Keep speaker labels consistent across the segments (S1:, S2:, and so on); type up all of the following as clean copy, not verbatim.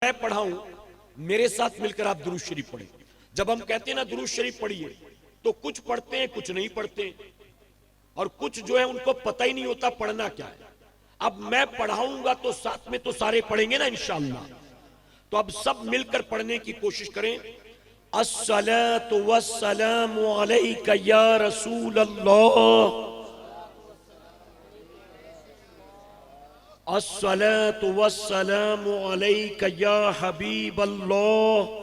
S1: میں پڑھاؤں میرے ساتھ مل کر آپ درود شریف پڑھیں۔ جب ہم کہتے ہیں نا درود شریف پڑھیے تو کچھ پڑھتے ہیں کچھ نہیں پڑھتے، اور کچھ جو ہے ان کو پتہ ہی نہیں ہوتا پڑھنا کیا ہے۔ اب میں پڑھاؤں گا تو ساتھ میں تو سارے پڑھیں گے نا انشاءاللہ، تو اب سب مل کر پڑھنے کی کوشش کریں۔ الصلاۃ والسلام علیک یا رسول اللہ، الصلاۃ والسلام علیک یا حبیب اللہ،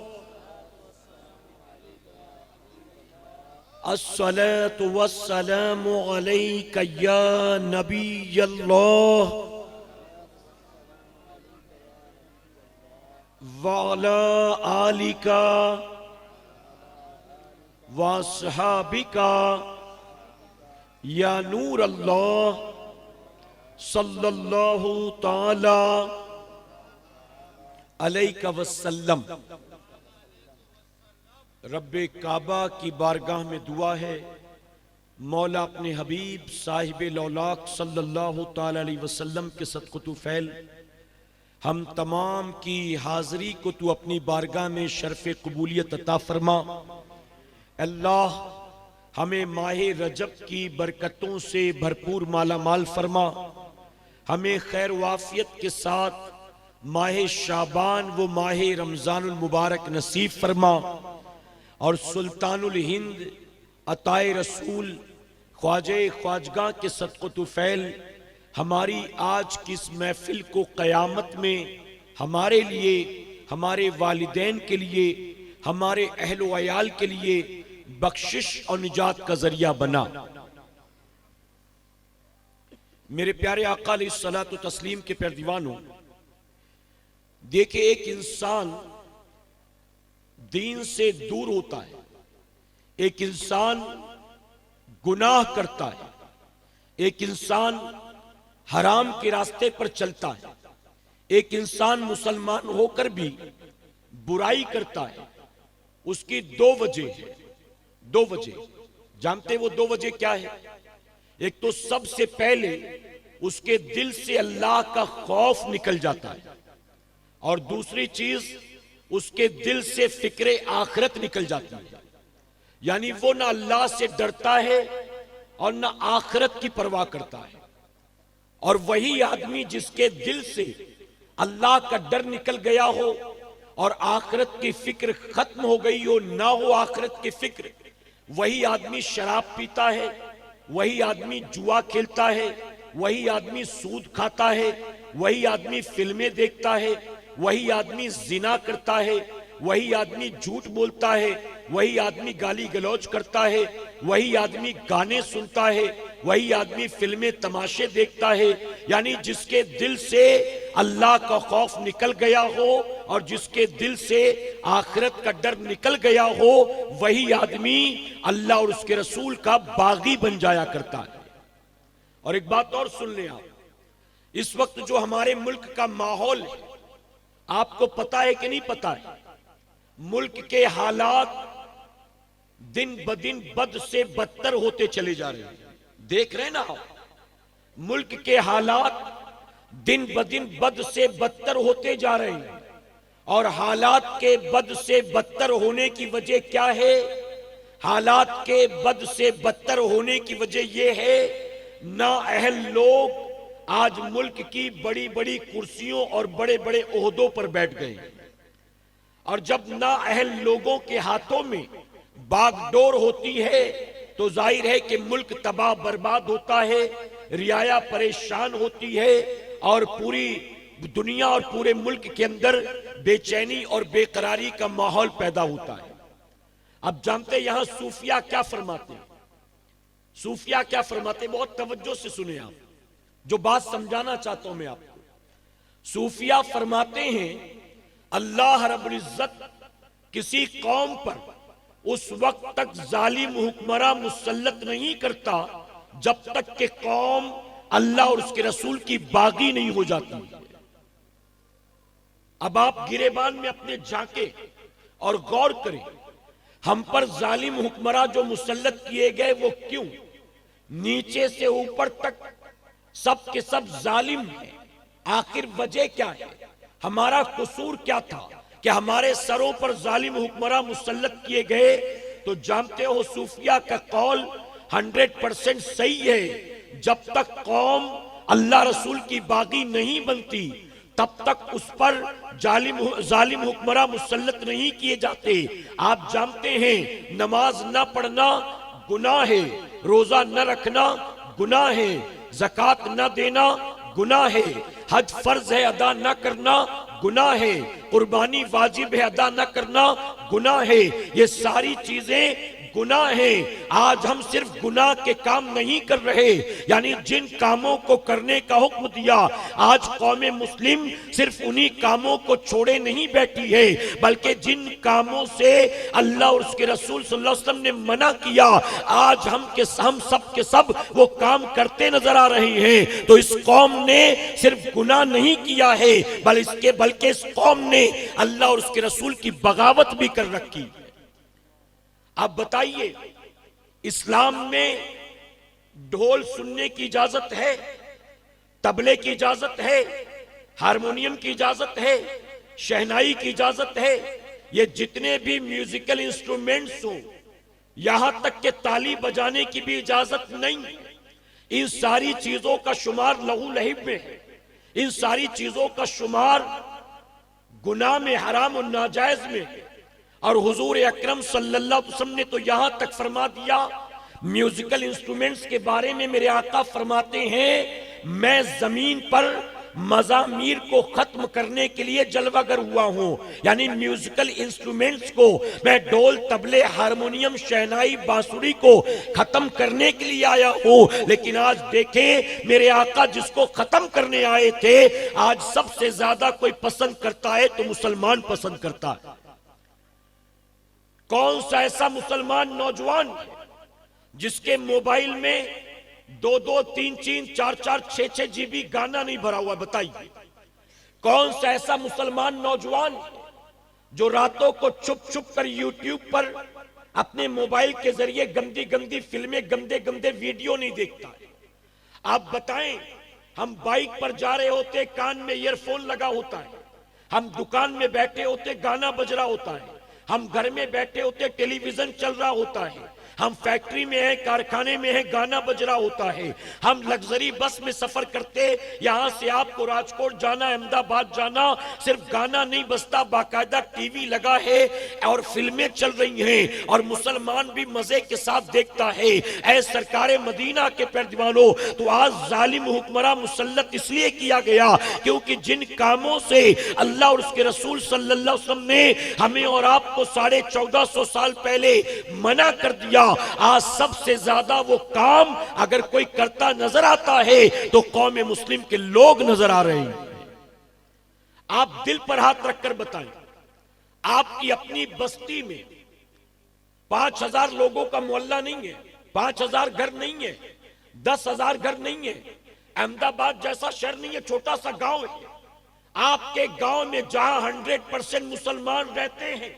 S1: الصلاۃ والسلام علیک یا نبی اللہ، وعلی آلک واصحابک یا نور اللہ، صلی اللہ تعالی علیہ وسلم۔ رب کعبہ کی بارگاہ میں دعا ہے، مولا اپنے حبیب صاحب لولاک صلی اللہ تعالی علیہ وسلم کے صدقہ تو فعل ہم تمام کی حاضری کو تو اپنی بارگاہ میں شرف قبولیت عطا فرما۔ اللہ ہمیں ماہ رجب کی برکتوں سے بھرپور مالا مال فرما، ہمیں خیر و عافیت کے ساتھ ماہ شعبان و ماہ رمضان المبارک نصیب فرما، اور سلطان الہند عطائے رسول خواجہ خواجگاہ کے صدقہ تو فعل ہماری آج کی اس محفل کو قیامت میں ہمارے لیے، ہمارے والدین کے لیے، ہمارے اہل و عیال کے لیے بخشش اور نجات کا ذریعہ بنا۔ میرے پیارے آقا علیہ الصلوۃ والتسلیم کے پیارے دیوانوں، دیکھیں ایک انسان دین سے دور ہوتا ہے، ایک انسان گناہ کرتا ہے، ایک انسان حرام کے راستے پر چلتا ہے، ایک انسان مسلمان ہو کر بھی برائی کرتا ہے۔ اس کی دو وجہ ہے، دو وجہ جانتے وہ دو وجہ کیا ہے؟ ایک تو سب سے پہلے اس کے دل سے اللہ کا خوف نکل جاتا ہے، اور دوسری چیز اس کے دل سے فکر آخرت نکل جاتی ہے، یعنی وہ نہ اللہ سے ڈرتا ہے اور نہ آخرت کی پرواہ کرتا ہے۔ اور وہی آدمی جس کے دل سے اللہ کا ڈر نکل گیا ہو اور آخرت کی فکر ختم ہو گئی ہو، نہ ہو آخرت کی فکر، وہی آدمی شراب پیتا ہے، وہی آدمی جوا کھیلتا ہے، وہی آدمی سود کھاتا ہے، وہی آدمی فلمیں دیکھتا ہے، وہی آدمی زنا کرتا ہے، وہی آدمی جھوٹ بولتا ہے، وہی آدمی گالی گلوچ کرتا ہے، وہی آدمی گانے سنتا ہے، وہی آدمی فلمیں تماشے دیکھتا ہے۔ یعنی جس کے دل سے اللہ کا خوف نکل گیا ہو اور جس کے دل سے آخرت کا ڈر نکل گیا ہو، وہی آدمی اللہ اور اس کے رسول کا باغی بن جایا کرتا ہے۔ اور ایک بات اور سن لیں آپ، اس وقت جو ہمارے ملک کا ماحول ہے، آپ کو پتا ہے کہ نہیں پتا ہے؟ ملک کے حالات دن بدن بد سے بدتر ہوتے چلے جا رہے ہیں، دیکھ رہے ہیں نا آپ؟ ملک کے حالات دن بدن بد سے بدتر ہوتے جا رہے ہیں، اور حالات کے بد سے بدتر ہونے کی وجہ کیا ہے؟ حالات کے بد سے بدتر ہونے کی وجہ یہ ہے، نااہل لوگ آج ملک کی بڑی بڑی کرسیوں اور بڑے بڑے عہدوں پر بیٹھ گئے ہیں، اور جب نااہل لوگوں کے ہاتھوں میں باغ ڈور ہوتی ہے تو ظاہر ہے کہ ملک تباہ برباد ہوتا ہے، رعایا پریشان ہوتی ہے، اور پوری دنیا اور پورے ملک کے اندر بے چینی اور بے قراری کا ماحول پیدا ہوتا ہے۔ اب جانتے یہاں صوفیہ کیا فرماتے ہیں؟ صوفیہ کیا فرماتے ہیں؟ بہت توجہ سے سنیں آپ، جو بات سمجھانا چاہتا ہوں میں آپ کو۔ صوفیہ فرماتے ہیں اللہ رب العزت کسی قوم پر اس وقت تک ظالم حکمراں مسلط نہیں کرتا جب تک کہ قوم اللہ اور اس کے رسول کی باغی نہیں ہو جاتی۔ اب آپ گریبان میں اپنے جھانکیں اور غور کریں، ہم پر ظالم حکمراں جو مسلط کیے گئے وہ کیوں؟ نیچے سے اوپر تک سب کے سب ظالم ہیں، آخر وجہ کیا ہے؟ ہمارا قصور کیا تھا کہ ہمارے سروں پر ظالم حکمراں مسلط کیے گئے؟ تو جانتے ہو صوفیہ کا قول 100% صحیح ہے، جب تک قوم اللہ رسول کی باغی نہیں بنتی تب تک اس پر ظالم حکمراں مسلط نہیں کیے جاتے۔ آپ جانتے ہیں نماز نہ پڑھنا گناہ ہے، روزہ نہ رکھنا گناہ ہے، زکوٰۃ نہ دینا گناہ ہے، حج فرض ہے ادا نہ کرنا گناہ ہے، قربانی واجب ہے ادا نہ کرنا گناہ ہے، یہ ساری چیزیں گناہ ہیں۔ آج ہم صرف گناہ کے کام نہیں کر رہے، یعنی جن کاموں کو کرنے کا حکم دیا، آج قوم مسلم صرف انہی کاموں کو چھوڑے نہیں بیٹھی ہے، بلکہ جن کاموں سے اللہ اور اس کے رسول صلی اللہ علیہ وسلم نے منع کیا، آج ہم سب کے سب وہ کام کرتے نظر آ رہے ہیں۔ تو اس قوم نے صرف گناہ نہیں کیا ہے، بلکہ اس قوم نے اللہ اور اس کے رسول کی بغاوت بھی کر رکھی۔ آپ بتائیے، اسلام میں ڈھول سننے کی اجازت ہے، طبلے کی اجازت ہے، ہارمونیم کی اجازت ہے، شہنائی کی اجازت ہے، یہ جتنے بھی میوزیکل انسٹرومنٹس ہوں، یہاں تک کہ تالی بجانے کی بھی اجازت نہیں۔ ان ساری چیزوں کا شمار لہو لہب میں ہے، ان ساری چیزوں کا شمار گناہ میں، حرام و ناجائز میں ہے۔ اور حضور اکرم صلی اللہ علیہ وسلم نے تو یہاں تک فرما دیا، میوزیکل انسٹرومنٹس کے بارے میں میرے آقا فرماتے ہیں، میں زمین پر مزامیر کو ختم کرنے کے لیے جلوہ گر ہوا ہوں، یعنی میوزیکل انسٹرومنٹس کو، میں ڈھول، طبلے، ہارمونیم، شہنائی، بانسری کو ختم کرنے کے لیے آیا ہوں۔ لیکن آج دیکھیں میرے آقا جس کو ختم کرنے آئے تھے، آج سب سے زیادہ کوئی پسند کرتا ہے تو مسلمان پسند کرتا ہے۔ کون سا ایسا مسلمان نوجوان جس کے موبائل میں 2 3 4 6 جی بی گانا نہیں بھرا ہوا؟ بتائیے کون سا ایسا مسلمان نوجوان جو راتوں کو چھپ چھپ کر یوٹیوب پر اپنے موبائل کے ذریعے گندی گندی فلمیں، گندے گندے ویڈیو نہیں دیکھتا ہے؟ آپ بتائیں، ہم بائک پر جا رہے ہوتے کان میں ایئر فون لگا ہوتا ہے، ہم دکان میں بیٹھے ہوتے گانا بج رہا ہوتا ہے، ہم گھر میں بیٹھے ہوتے ٹیلی ویژن چل رہا ہوتا ہے، ہم فیکٹری میں ہیں، کارخانے میں ہیں، گانا بج رہا ہوتا ہے، ہم لگژری بس میں سفر کرتے، یہاں سے آپ کو راجکوٹ جانا، احمد آباد جانا، صرف گانا نہیں بجتا، باقاعدہ ٹی وی لگا ہے اور فلمیں چل رہی ہیں، اور مسلمان بھی مزے کے ساتھ دیکھتا ہے۔ اے سرکار مدینہ کے پیروانوں، تو آج ظالم حکمراں مسلط اس لیے کیا گیا کیونکہ جن کاموں سے اللہ اور اس کے رسول صلی اللہ علیہ وسلم نے ہمیں اور آپ کو 1450 سال پہلے منع کر دیا، آج سب سے زیادہ وہ کام اگر کوئی کرتا نظر آتا ہے تو قوم مسلم کے لوگ نظر آ رہے ہیں۔ آپ دل پر ہاتھ رکھ کر بتائیں، آپ کی اپنی بستی میں 5000 لوگوں کا محلہ نہیں ہے، 5000 گھر نہیں ہے، 10,000 گھر نہیں ہے، احمد آباد جیسا شہر نہیں ہے، چھوٹا سا گاؤں ہے۔ آپ کے گاؤں میں جہاں 100% مسلمان رہتے ہیں،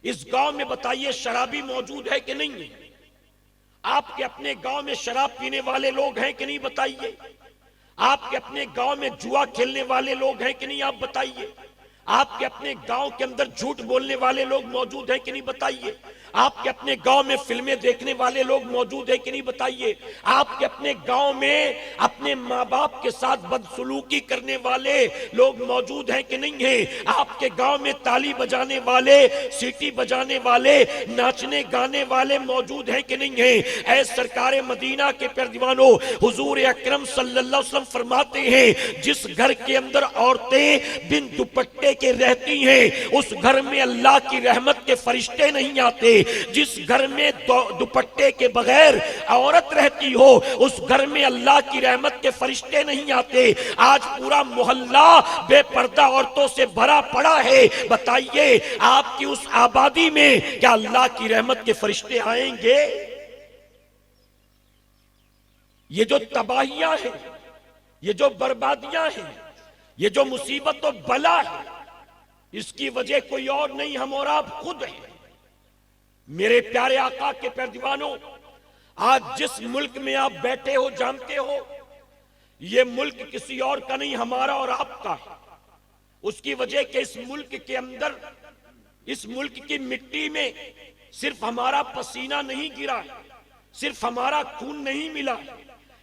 S1: اس گاؤں میں بتائیے شرابی موجود ہے کہ نہیں ہے؟ آپ کے اپنے گاؤں میں شراب پینے والے لوگ ہیں کہ نہیں؟ بتائیے۔ آپ کے اپنے گاؤں میں جوا کھیلنے والے لوگ ہیں کہ نہیں؟ آپ بتائیے۔ آپ کے اپنے گاؤں کے اندر جھوٹ بولنے والے لوگ موجود ہیں کہ نہیں؟ بتائیے۔ آپ کے اپنے گاؤں میں فلمیں دیکھنے والے لوگ موجود ہیں کہ نہیں؟ بتائیے۔ آپ کے اپنے گاؤں میں اپنے ماں باپ کے ساتھ بدسلوکی کرنے والے لوگ موجود ہیں کہ نہیں ہیں؟ آپ کے گاؤں میں تالی بجانے والے، سیٹی بجانے والے، ناچنے گانے والے موجود ہیں کہ نہیں ہیں؟ اے سرکار مدینہ کے پیروانوں، حضور اکرم صلی اللہ علیہ وسلم فرماتے ہیں، جس گھر کے اندر عورتیں بن دوپٹے کے رہتی ہیں اس گھر میں اللہ کی رحمت کے فرشتے نہیں آتے۔ جس گھر میں دوپٹے کے بغیر عورت رہتی ہو اس گھر میں اللہ کی رحمت کے فرشتے نہیں آتے۔ آج پورا محلہ بے پردہ عورتوں سے بھرا پڑا ہے، بتائیے آپ کی اس آبادی میں کیا اللہ کی رحمت کے فرشتے آئیں گے؟ یہ جو تباہیاں ہیں، یہ جو بربادیاں ہیں، یہ جو مصیبت و بلا ہے، اس کی وجہ کوئی اور نہیں، ہم اور آپ خود ہیں۔ میرے پیارے آقا کے پیروانوں، آج جس ملک میں آپ بیٹھے ہو جانتے ہو یہ ملک کسی اور کا نہیں، ہمارا اور آپ کا ہے۔ اس کی وجہ کہ اس ملک کے اندر، اس ملک کی مٹی میں صرف ہمارا پسینہ نہیں گرا، صرف ہمارا خون نہیں ملا،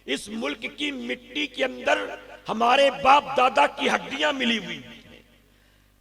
S1: اس ملک کی مٹی کے اندر ہمارے باپ دادا کی ہڈیاں ملی ہوئی ہیں۔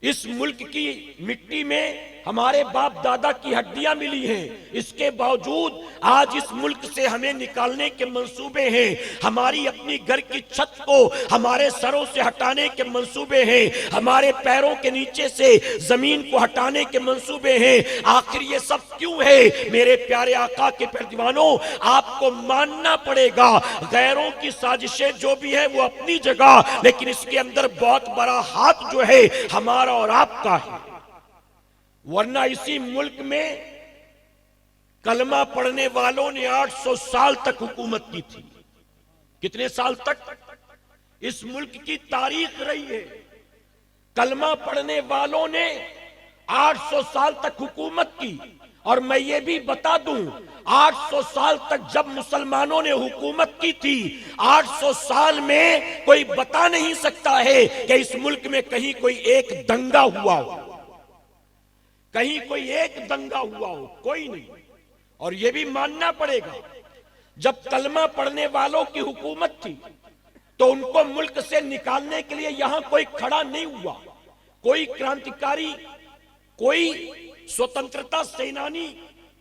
S1: اس ملک کی مٹی میں ہمارے باپ دادا کی ہڈیاں ملی ہیں، اس کے باوجود آج اس ملک سے ہمیں نکالنے کے منصوبے ہیں، ہماری اپنی گھر کی چھت کو ہمارے سروں سے ہٹانے کے منصوبے ہیں، ہمارے پیروں کے نیچے سے زمین کو ہٹانے کے منصوبے ہیں۔ آخر یہ سب کیوں ہے؟ میرے پیارے آقا کے پیروانوں، آپ کو ماننا پڑے گا، غیروں کی سازشیں جو بھی ہے وہ اپنی جگہ، لیکن اس کے اندر بہت بڑا ہاتھ جو ہے ہمارا اور آپ کا ہے۔ ورنہ اسی ملک میں کلمہ پڑھنے والوں نے 800 سال تک حکومت کی تھی۔ کتنے سال تک؟ اس ملک کی تاریخ رہی ہے، کلمہ پڑھنے والوں نے 800 سال تک حکومت کی۔ اور میں یہ بھی بتا دوں، 800 سال تک جب مسلمانوں نے حکومت کی تھی، 800 سال میں کوئی بتا نہیں سکتا ہے کہ اس ملک میں کہیں کوئی ایک دنگا ہوا ہو، کہیں کوئی ایک دنگا ہوا ہو، کوئی نہیں۔ اور یہ بھی ماننا پڑے گا، جب کلمہ پڑھنے والوں کی حکومت تھی تو ان کو ملک سے نکالنے کے لیے یہاں کوئی کھڑا نہیں ہوا، کوئی کرانتیکاری، کوئی سوتنترتا سینانی،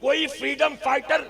S1: کوئی فریڈم فائٹر،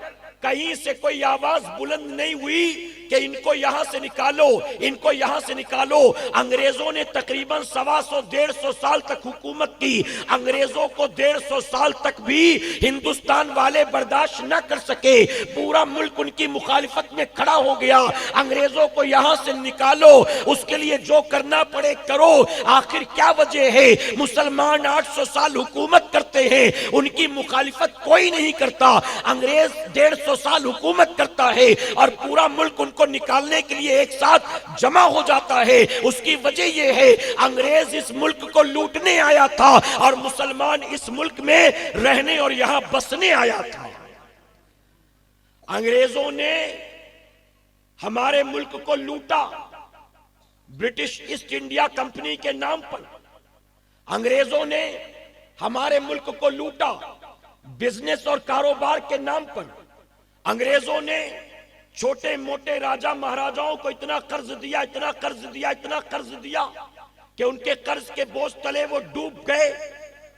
S1: کہیں سے کوئی آواز بلند نہیں ہوئی کہ ان کو یہاں سے نکالو، ان کو یہاں سے نکالو۔ انگریزوں نے تقریباً 125 سال تک حکومت کی، انگریزوں کو 150 سال تک بھی ہندوستان والے برداشت نہ کر سکے، پورا ملک ان کی مخالفت میں کھڑا ہو گیا۔ انگریزوں کو یہاں سے نکالو، اس کے لیے جو کرنا پڑے کرو۔ آخر کیا وجہ ہے؟ مسلمان 800 سال حکومت کرتے ہیں، ان کی مخالفت کوئی نہیں کرتا، انگریز 150 سال حکومت کرتا ہے اور پورا ملک ان کو نکالنے کے لیے ایک ساتھ جمع ہو جاتا ہے۔ اس کی وجہ یہ ہے، انگریز اس ملک کو لوٹنے آیا تھا اور مسلمان اس ملک میں رہنے اور یہاں بسنے آیا تھا۔ انگریزوں نے ہمارے ملک کو لوٹا برٹش ایسٹ انڈیا کمپنی کے نام پر، انگریزوں نے ہمارے ملک کو لوٹا بزنس اور کاروبار کے نام پر، انگریزوں نے چھوٹے موٹے راجہ مہاراجاؤں کو اتنا قرض دیا، اتنا قرض دیا، اتنا قرض دیا کہ ان کے قرض کے بوجھ تلے وہ ڈوب گئے۔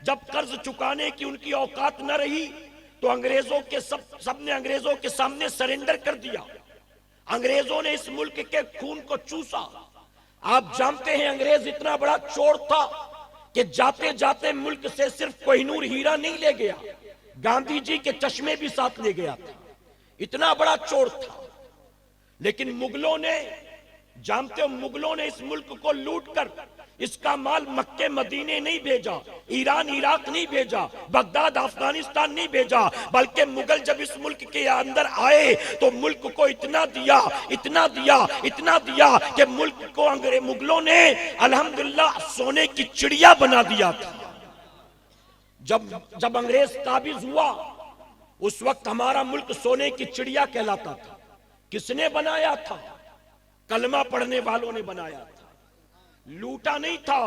S1: جب قرض چکانے کی ان کی اوقات نہ رہی تو انگریزوں کے سب نے انگریزوں کے سامنے سرنڈر کر دیا۔ انگریزوں نے اس ملک کے خون کو چوسا۔ آپ جانتے ہیں انگریز اتنا بڑا چور تھا کہ جاتے جاتے ملک سے صرف کوہ نور ہیرا نہیں لے گیا، گاندھی جی کے چشمے بھی ساتھ لے گیا تھا، اتنا بڑا چور تھا۔ لیکن مغلوں نے، جانتے ہو، مغلوں نے اس ملک کو لوٹ کر اس کا مال مکے مدینے نہیں بھیجا، ایران عراق نہیں بھیجا، بغداد افغانستان نہیں بھیجا، بلکہ مغل جب اس ملک کے اندر آئے تو ملک کو اتنا دیا، اتنا دیا، اتنا دیا کہ ملک کو مغلوں نے الحمدللہ سونے کی چڑیا بنا دیا تھا۔ جب انگریز قابض ہوا اس وقت ہمارا ملک سونے کی چڑیا کہلاتا تھا۔ کس نے بنایا تھا؟ کلمہ پڑھنے والوں نے بنایا تھا، لوٹا نہیں تھا۔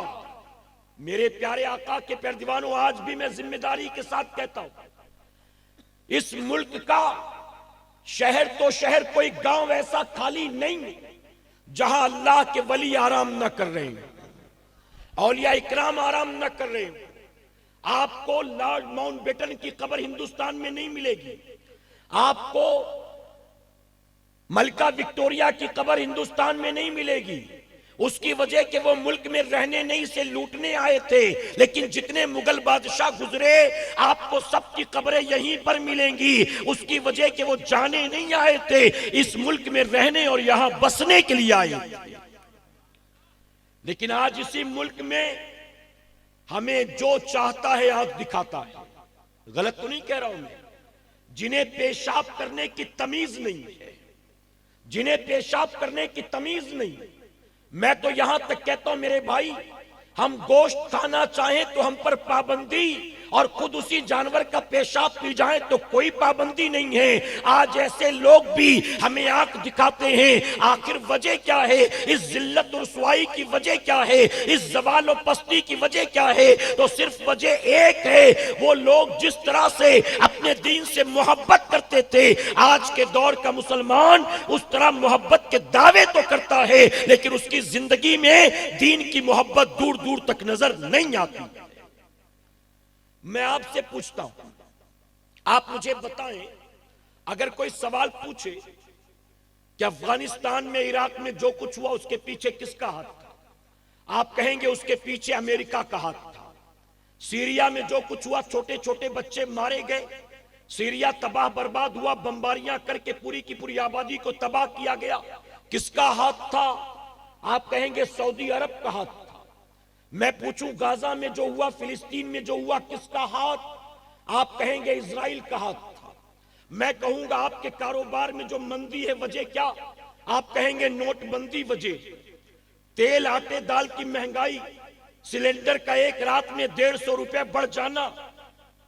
S1: میرے پیارے آقا کے پیروانوں، آج بھی میں ذمہ داری کے ساتھ کہتا ہوں، اس ملک کا شہر تو شہر، کوئی گاؤں ایسا خالی نہیں جہاں اللہ کے ولی آرام نہ کر رہے ہیں، اولیاء اکرام آرام نہ کر رہے ہیں۔ آپ کو لارڈ ماؤنٹ بیٹن کی قبر ہندوستان میں نہیں ملے گی، آپ کو ملکہ وکٹوریہ کی قبر ہندوستان میں نہیں ملے گی۔ اس کی وجہ کہ وہ ملک میں رہنے نہیں سے لوٹنے آئے تھے، لیکن جتنے مغل بادشاہ گزرے آپ کو سب کی قبریں یہیں پر ملیں گی۔ اس کی وجہ کہ وہ جانے نہیں آئے تھے، اس ملک میں رہنے اور یہاں بسنے کے لیے آئے۔ لیکن آج اسی ملک میں ہمیں جو چاہتا ہے آج دکھاتا ہے۔ غلط تو نہیں کہہ رہا ہوں میں؟ جنہیں پیشاب کرنے کی تمیز نہیں ہے، جنہیں پیشاب کرنے کی تمیز نہیں، میں تو یہاں تک کہتا ہوں میرے بھائی، ہم گوشت کھانا چاہیں تو ہم پر پابندی اور خود اسی جانور کا پیشاب پی جائیں تو کوئی پابندی نہیں ہے. آج ایسے لوگ بھی ہمیں آنکھ دکھاتے ہیں. آخر وجہ کیا ہے؟ اس ذلت و رسوائی کی وجہ کیا ہے؟ اس زوال و پستی کی وجہ کیا ہے؟ تو صرف وجہ ایک ہے، وہ لوگ جس طرح سے اپنے دین سے محبت کرتے تھے، آج کے دور کا مسلمان اس طرح محبت کے دعوے تو کرتا ہے لیکن اس کی زندگی میں دین کی محبت دور دور تک نظر نہیں آتی. میں آپ سے پوچھتا ہوں، آپ مجھے بتائیں، اگر کوئی سوال پوچھے کہ افغانستان میں، عراق میں جو کچھ ہوا اس کے پیچھے کس کا ہاتھ تھا؟ آپ کہیں گے اس کے پیچھے امریکہ کا ہاتھ تھا. سیریا میں جو کچھ ہوا، چھوٹے چھوٹے بچے مارے گئے، سیریا تباہ برباد ہوا، بمباریاں کر کے پوری کی پوری آبادی کو تباہ کیا گیا، کس کا ہاتھ تھا؟ آپ کہیں گے سعودی عرب کا ہاتھ تھا. میں پوچھوں غزہ میں جو ہوا، فلسطین میں جو ہوا، کس کا ہاتھ؟ آپ کہیں گے اسرائیل کا ہاتھ تھا. میں کہوں گا آپ کے کاروبار میں جو مندی ہے وجہ کیا؟ آپ کہیں گے نوٹ بندی وجہ. تیل آٹے دال کی مہنگائی، سلنڈر کا ایک رات میں 150 روپے بڑھ جانا،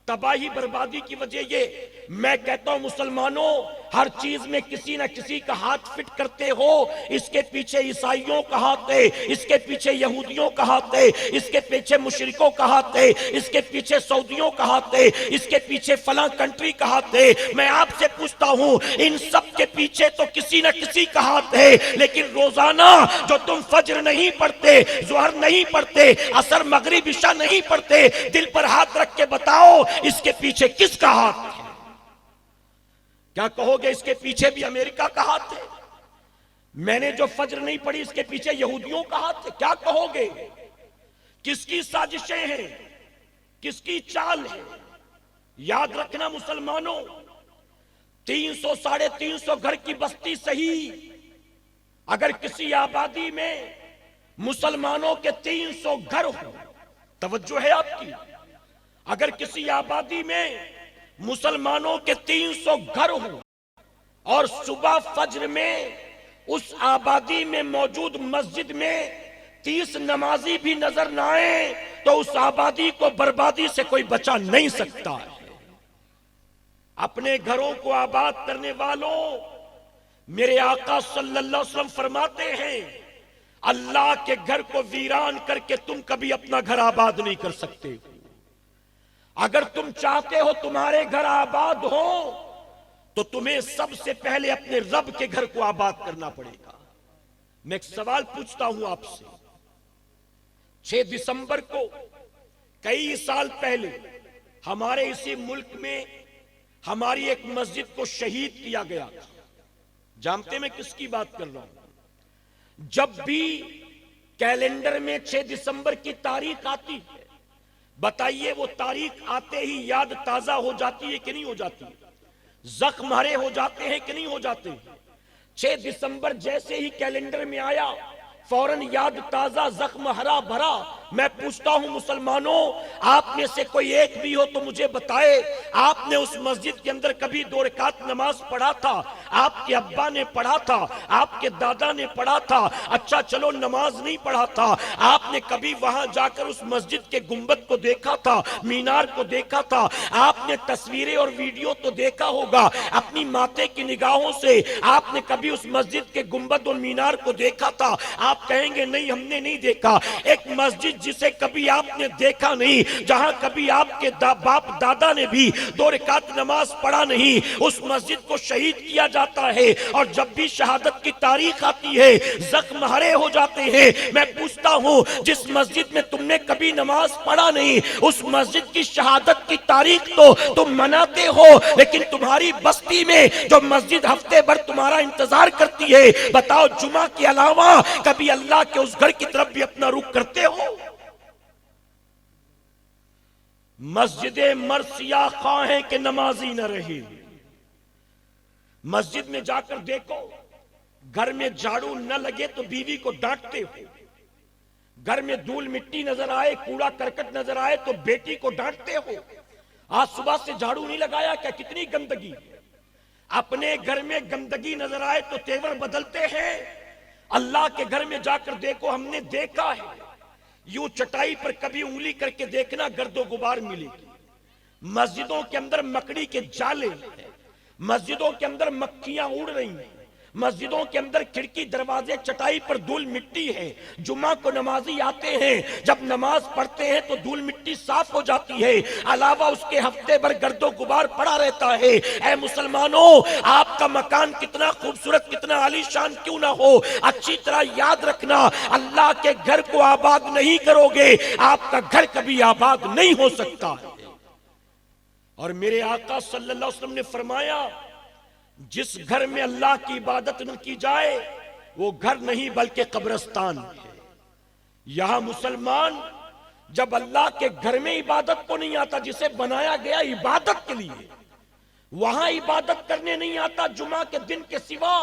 S1: تباہی بربادی کی وجہ یہ. میں کہتا ہوں مسلمانوں، ہر چیز میں کسی نہ کسی کا ہاتھ فٹ کرتے ہو. اس کے پیچھے عیسائیوں کا ہاتھ ہے، اس کے پیچھے یہودیوں کا ہاتھ ہے، اس کے پیچھے مشرکوں کا ہاتھ ہے، اس کے پیچھے سعودیوں کا ہاتھ ہے، اس کے پیچھے فلاں کنٹری کا ہاتھ ہے. میں آپ سے پوچھتا ہوں، ان سب کے پیچھے تو کسی نہ کسی کا ہاتھ ہے. لیکن روزانہ جو تم فجر نہیں پڑھتے، ظہر نہیں پڑھتے، عصر مغرب عشاء نہیں پڑھتے، دل پر ہاتھ رکھ کے بتاؤ اس کے پیچھے کس کا ہاتھ ہے؟ کیا کہو گے اس کے پیچھے بھی امریکہ کا ہاتھ ہے؟ میں نے جو فجر نہیں پڑھی اس کے پیچھے یہودیوں کا ہاتھ ہے؟ کیا کہو گے؟ کس کی سازشیں ہیں؟ کس کی چال ہے؟ یاد رکھنا مسلمانوں، 300 ساڑھے 300 گھر کی بستی صحیح، اگر کسی آبادی میں مسلمانوں کے 300 گھر ہو، توجہ ہے آپ کی، اگر کسی آبادی میں مسلمانوں کے 300 گھر ہوں اور صبح فجر میں اس آبادی میں موجود مسجد میں 30 نمازی بھی نظر نہ آئیں تو اس آبادی کو بربادی سے کوئی بچا نہیں سکتا ہے. اپنے گھروں کو آباد کرنے والوں، میرے آقا صلی اللہ علیہ وسلم فرماتے ہیں اللہ کے گھر کو ویران کر کے تم کبھی اپنا گھر آباد نہیں کر سکتے. اگر تم چاہتے ہو تمہارے گھر آباد ہو تو تمہیں سب سے پہلے اپنے رب کے گھر کو آباد کرنا پڑے گا. میں ایک سوال پوچھتا ہوں آپ سے، 6 دسمبر کو کئی سال پہلے ہمارے اسی ملک میں ہماری ایک مسجد کو شہید کیا گیا تھا. جانتے میں کس کی بات کر رہا ہوں؟ جب بھی کیلنڈر میں 6 دسمبر کی تاریخ آتی ہے، بتائیے وہ تاریخ آتے ہی یاد تازہ ہو جاتی ہے کہ نہیں ہو جاتی؟ زخم ہرے ہو جاتے ہیں کہ نہیں ہو جاتے؟ 6 دسمبر جیسے ہی کیلنڈر میں آیا فوراً یاد تازہ، زخم ہرا بھرا. میں پوچھتا ہوں مسلمانوں، آپ میں سے کوئی ایک بھی ہو تو مجھے بتائے، آپ نے اس مسجد کے اندر کبھی 2 رکعت نماز پڑھا تھا؟ آپ کے ابا نے پڑھا تھا، آپ کے دادا نے پڑھا تھا، اچھا چلو نماز نہیں پڑھا تھا، آپ نے کبھی وہاں جا کر اس مسجد کے گنبد کو دیکھا تھا، مینار کو دیکھا تھا، آپ نے تصویریں اور ویڈیو تو دیکھا ہوگا، اپنی ماتے کی نگاہوں سے آپ نے کبھی اس مسجد کے گنبد اور مینار کو دیکھا تھا؟ آپ کہیں گے نہیں ہم نے نہیں دیکھا. ایک مسجد جسے کبھی آپ نے دیکھا نہیں، جہاں کبھی آپ کے باپ دادا نے بھی 2 رکعت نماز پڑھا نہیں، اس مسجد کو شہید کیا جاتا ہے. اور جب بھی شہادت کی تاریخ آتی ہے زخم ہرے ہو جاتے ہیں. میں پوچھتا ہوں جس مسجد میں تم نے کبھی نماز پڑھا نہیں، اس مسجد کی شہادت کی تاریخ تو تم مناتے ہو، لیکن تمہاری بستی میں جو مسجد ہفتے بھر تمہارا انتظار کرتی ہے، بتاؤ جمعہ کے علاوہ کبھی اللہ کے اس گھر کی طرف بھی اپنا رخ کرتے ہو؟ مسجد مرثیہ خواہیں کہ نمازی نہ رہے. مسجد میں جا کر دیکھو، گھر میں جھاڑو نہ لگے تو بیوی کو ڈانٹتے ہو، گھر میں دھول مٹی نظر آئے، کوڑا کرکٹ نظر آئے تو بیٹی کو ڈانٹتے ہو. آج صبح سے جھاڑو نہیں لگایا کیا؟ کتنی گندگی. اپنے گھر میں گندگی نظر آئے تو تیور بدلتے ہیں. اللہ کے گھر میں جا کر دیکھو، ہم نے دیکھا ہے، یوں چٹائی پر کبھی انگلی کر کے دیکھنا گرد و غبار ملے گی. مسجدوں کے اندر مکڑی کے جالے ہیں، مسجدوں کے اندر مکھیاں اڑ رہی ہیں، مسجدوں کے اندر کھڑکی دروازے چٹائی پر دھول مٹی ہے۔ جمعہ کو نمازی آتے ہیں، جب نماز پڑھتے ہیں تو دھول مٹی صاف ہو جاتی ہے، علاوہ اس کے ہفتے بھر گرد و غبار پڑا رہتا ہے۔ اے مسلمانوں، آپ کا مکان کتنا خوبصورت، کتنا عالی شان کیوں نہ ہو، اچھی طرح یاد رکھنا، اللہ کے گھر کو آباد نہیں کرو گے، آپ کا گھر کبھی آباد نہیں ہو سکتا۔ اور میرے آقا صلی اللہ علیہ وسلم نے فرمایا، جس گھر میں اللہ کی عبادت نہ کی جائے وہ گھر نہیں بلکہ قبرستان ہے۔ یہاں مسلمان جب اللہ کے گھر میں عبادت کو نہیں آتا، جسے بنایا گیا عبادت کے لیے، وہاں عبادت کرنے نہیں آتا جمعہ کے دن کے سوا،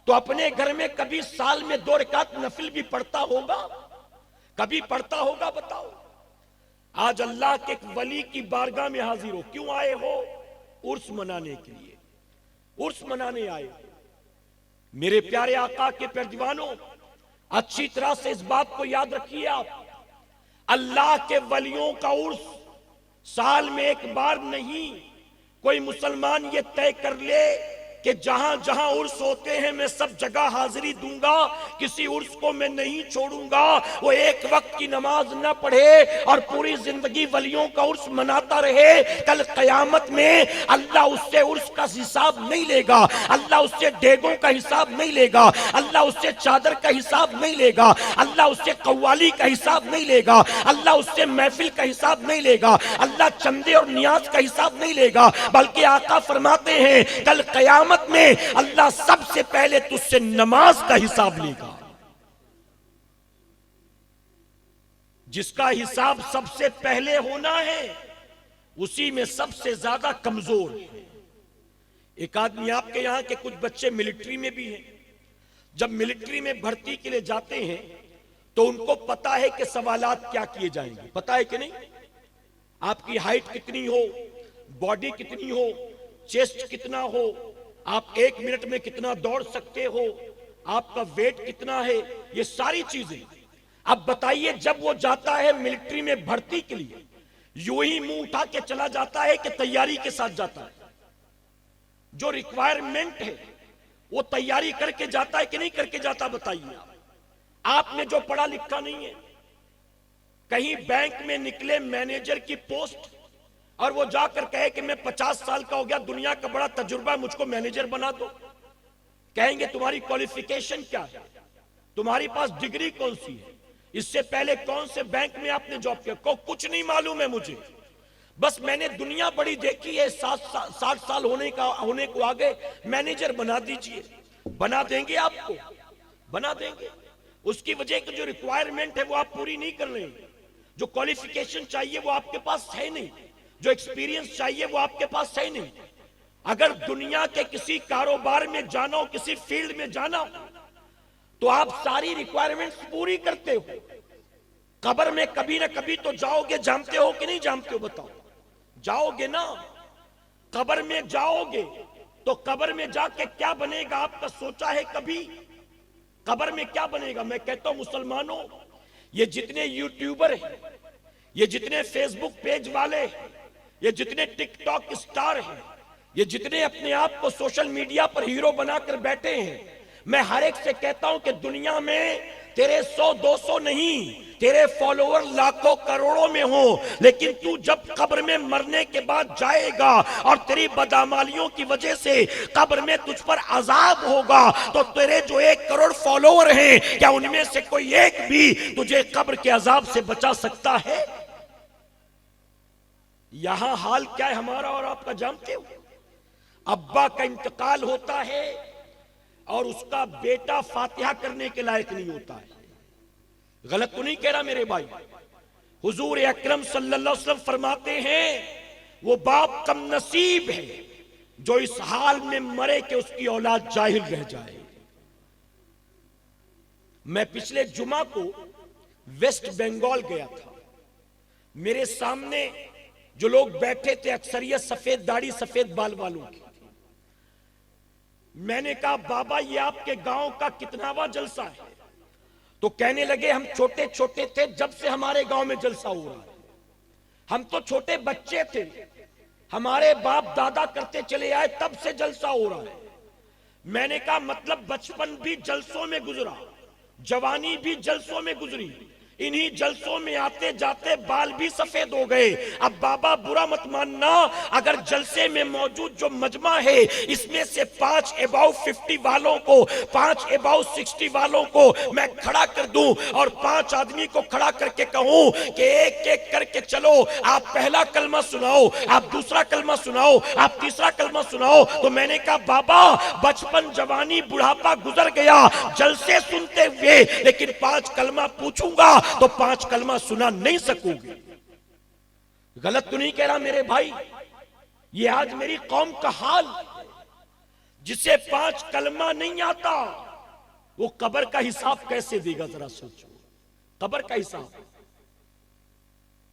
S1: تو اپنے گھر میں کبھی سال میں 2 رکعت نفل بھی پڑھتا ہوگا؟ کبھی پڑھتا ہوگا؟ بتاؤ۔ آج اللہ کے ایک ولی کی بارگاہ میں حاضر ہو، کیوں آئے ہو؟ عرس منانے کے لیے، عرس منانے آئے ہو۔ میرے پیارے آقا کے پیروانوں، اچھی طرح سے اس بات کو یاد رکھیے، آپ اللہ کے ولیوں کا عرس سال میں ایک بار نہیں۔ کوئی مسلمان یہ طے کر لے کہ جہاں جہاں عرس ہوتے ہیں میں سب جگہ حاضری دوں گا، کسی عرس کو میں نہیں چھوڑوں گا، وہ ایک وقت کی نماز نہ پڑھے اور پوری زندگی ولیوں کا عرس مناتا رہے، کل قیامت میں اللہ اس سے عرس کا حساب نہیں لے گا، اللہ اس سے ڈیگوں کا حساب نہیں لے گا، اللہ اس سے چادر کا حساب نہیں لے گا، اللہ اس سے قوالی کا حساب نہیں لے گا، اللہ اس سے محفل کا حساب نہیں لے گا، اللہ چندے اور نیاز کا حساب نہیں لے گا، بلکہ آقا فرماتے ہیں کل قیامت میں اللہ سب سے پہلے تجھ سے نماز کا حساب لے گا۔ جس کا حساب سب سے پہلے ہونا ہے اسی میں سب سے زیادہ کمزور ہے۔ ایک آدمی، آپ کے یہاں کے کچھ بچے ملٹری میں بھی ہیں، جب ملٹری میں بھرتی کے لیے جاتے ہیں تو ان کو پتا ہے کہ سوالات کیا کیے جائیں گے، پتا ہے کہ نہیں؟ آپ کی ہائٹ کتنی ہو، باڈی کتنی ہو، چیسٹ کتنا ہو، آپ 1 منٹ میں کتنا دوڑ سکتے ہو، آپ کا ویٹ کتنا ہے، یہ ساری چیزیں۔ اب بتائیے، جب وہ جاتا ہے ملٹری میں بھرتی کے لیے، یوں ہی منہ اٹھا کے چلا جاتا ہے کہ تیاری کے ساتھ جاتا ہے؟ جو ریکوائرمنٹ ہے وہ تیاری کر کے جاتا ہے کہ نہیں کر کے جاتا؟ بتائیے۔ آپ نے جو پڑھا لکھا نہیں ہے، کہیں بینک میں نکلے مینیجر کی پوسٹ اور وہ جا کر کہے کہ میں 50 سال کا ہو گیا، دنیا کا بڑا تجربہ ہے، مجھ کو مینیجر بنا دو، کہیں گے تمہاری کوالیفیکیشن کیا ہے، تمہاری پاس ڈگری کون سی ہے، اس سے پہلے کون سے بینک میں آپ نے جاب کیا؟ کچھ نہیں معلوم ہے مجھے، بس میں نے دنیا بڑی دیکھی ہے، 60 سال ہونے کو آگے مینیجر بنا دیجئے۔ بنا دیں گے، آپ کو بنا دیں گے۔ اس کی وجہ کہ جو ریکوائرمنٹ ہے وہ آپ پوری نہیں کر رہے ہیں، جو کوالیفیکیشن چاہیے وہ آپ کے پاس ہے نہیں، جو ایکسپیرینس چاہیے وہ آپ کے پاس ہے نہیں۔ اگر دنیا کے کسی کاروبار میں جانا ہو، کسی فیلڈ میں جانا ہو، تو آپ ساری ریکوائرمنٹس پوری کرتے ہو۔ قبر میں کبھی نہ کبھی تو جاؤ گے، جانتے ہو کہ نہیں جانتے ہو؟ بتاؤ، جاؤ گے نا؟ قبر میں جاؤ گے تو قبر میں جا کے کیا بنے گا آپ کا سوچا ہے کبھی؟ قبر میں کیا بنے گا؟ میں کہتا ہوں مسلمانوں، یہ جتنے یوٹیوبر ہیں، یہ جتنے فیس بک پیج والے ہیں، یہ جتنے ٹک ٹاک اسٹار ہیں، یہ جتنے اپنے آپ کو سوشل میڈیا پر ہیرو بنا کر بیٹھے ہیں، میں ہر ایک سے کہتا ہوں کہ دنیا میں تیرے 100-200 نہیں، تیرے فالوور لاکھوں کروڑوں میں ہوں، لیکن تو جب قبر میں مرنے کے بعد جائے گا اور تیری بدعمالیوں کی وجہ سے قبر میں تجھ پر عذاب ہوگا، تو تیرے جو 1 کروڑ فالوور ہیں، کیا ان میں سے کوئی ایک بھی تجھے قبر کے عذاب سے بچا سکتا ہے؟ یہاں حال کیا ہے ہمارا اور آپ کا جانتے ہو؟ ابا کا انتقال ہوتا ہے اور اس کا بیٹا فاتحہ کرنے کے لائق نہیں ہوتا ہے۔ غلط تو نہیں کہہ رہا میرے بھائی؟ حضور اکرم صلی اللہ علیہ وسلم فرماتے ہیں وہ باپ کم نصیب ہے جو اس حال میں مرے کہ اس کی اولاد جاہل رہ جائے۔ میں پچھلے جمعہ کو ویسٹ بنگال گیا تھا، میرے سامنے جو لوگ بیٹھے تھے اکثریت سفید داڑھی سفید بال والوں کی۔ میں نے کہا بابا یہ آپ کے گاؤں کا کتناواں جلسہ ہے؟ تو کہنے لگے ہم چھوٹے چھوٹے تھے جب سے ہمارے گاؤں میں جلسہ ہو رہا ہے۔ ہم تو چھوٹے بچے تھے، ہمارے باپ دادا کرتے چلے آئے، تب سے جلسہ ہو رہا ہے۔ میں نے کہا مطلب بچپن بھی جلسوں میں گزرا، جوانی بھی جلسوں میں گزری، انہی جلسوں میں آتے جاتے بال بھی سفید ہو گئے۔ اب بابا برا مت ماننا، اگر جلسے میں موجود جو مجمع ہے اس میں سے 5 اباؤ 50 والوں کو، 5 اباؤ 60 والوں کو میں کھڑا کر دوں اور 5 آدمی کو کھڑا کر کے کہوں کہ ایک ایک کر کے چلو، آپ پہلا کلمہ سناؤ، آپ دوسرا کلمہ سناؤ، آپ تیسرا کلمہ سناؤ، تو میں نے کہا بابا بچپن جوانی بڑھاپا گزر گیا جلسے سنتے ہوئے، لیکن 5 کلمہ پوچھوں گا تو 5 کلمہ سنا نہیں سکوں گے۔ غلط تو نہیں کہہ رہا میرے بھائی؟ یہ آج میری قوم کا حال، جسے 5 کلمہ نہیں آتا وہ قبر کا حساب کیسے دے گا؟ ذرا سوچو، قبر کا حساب۔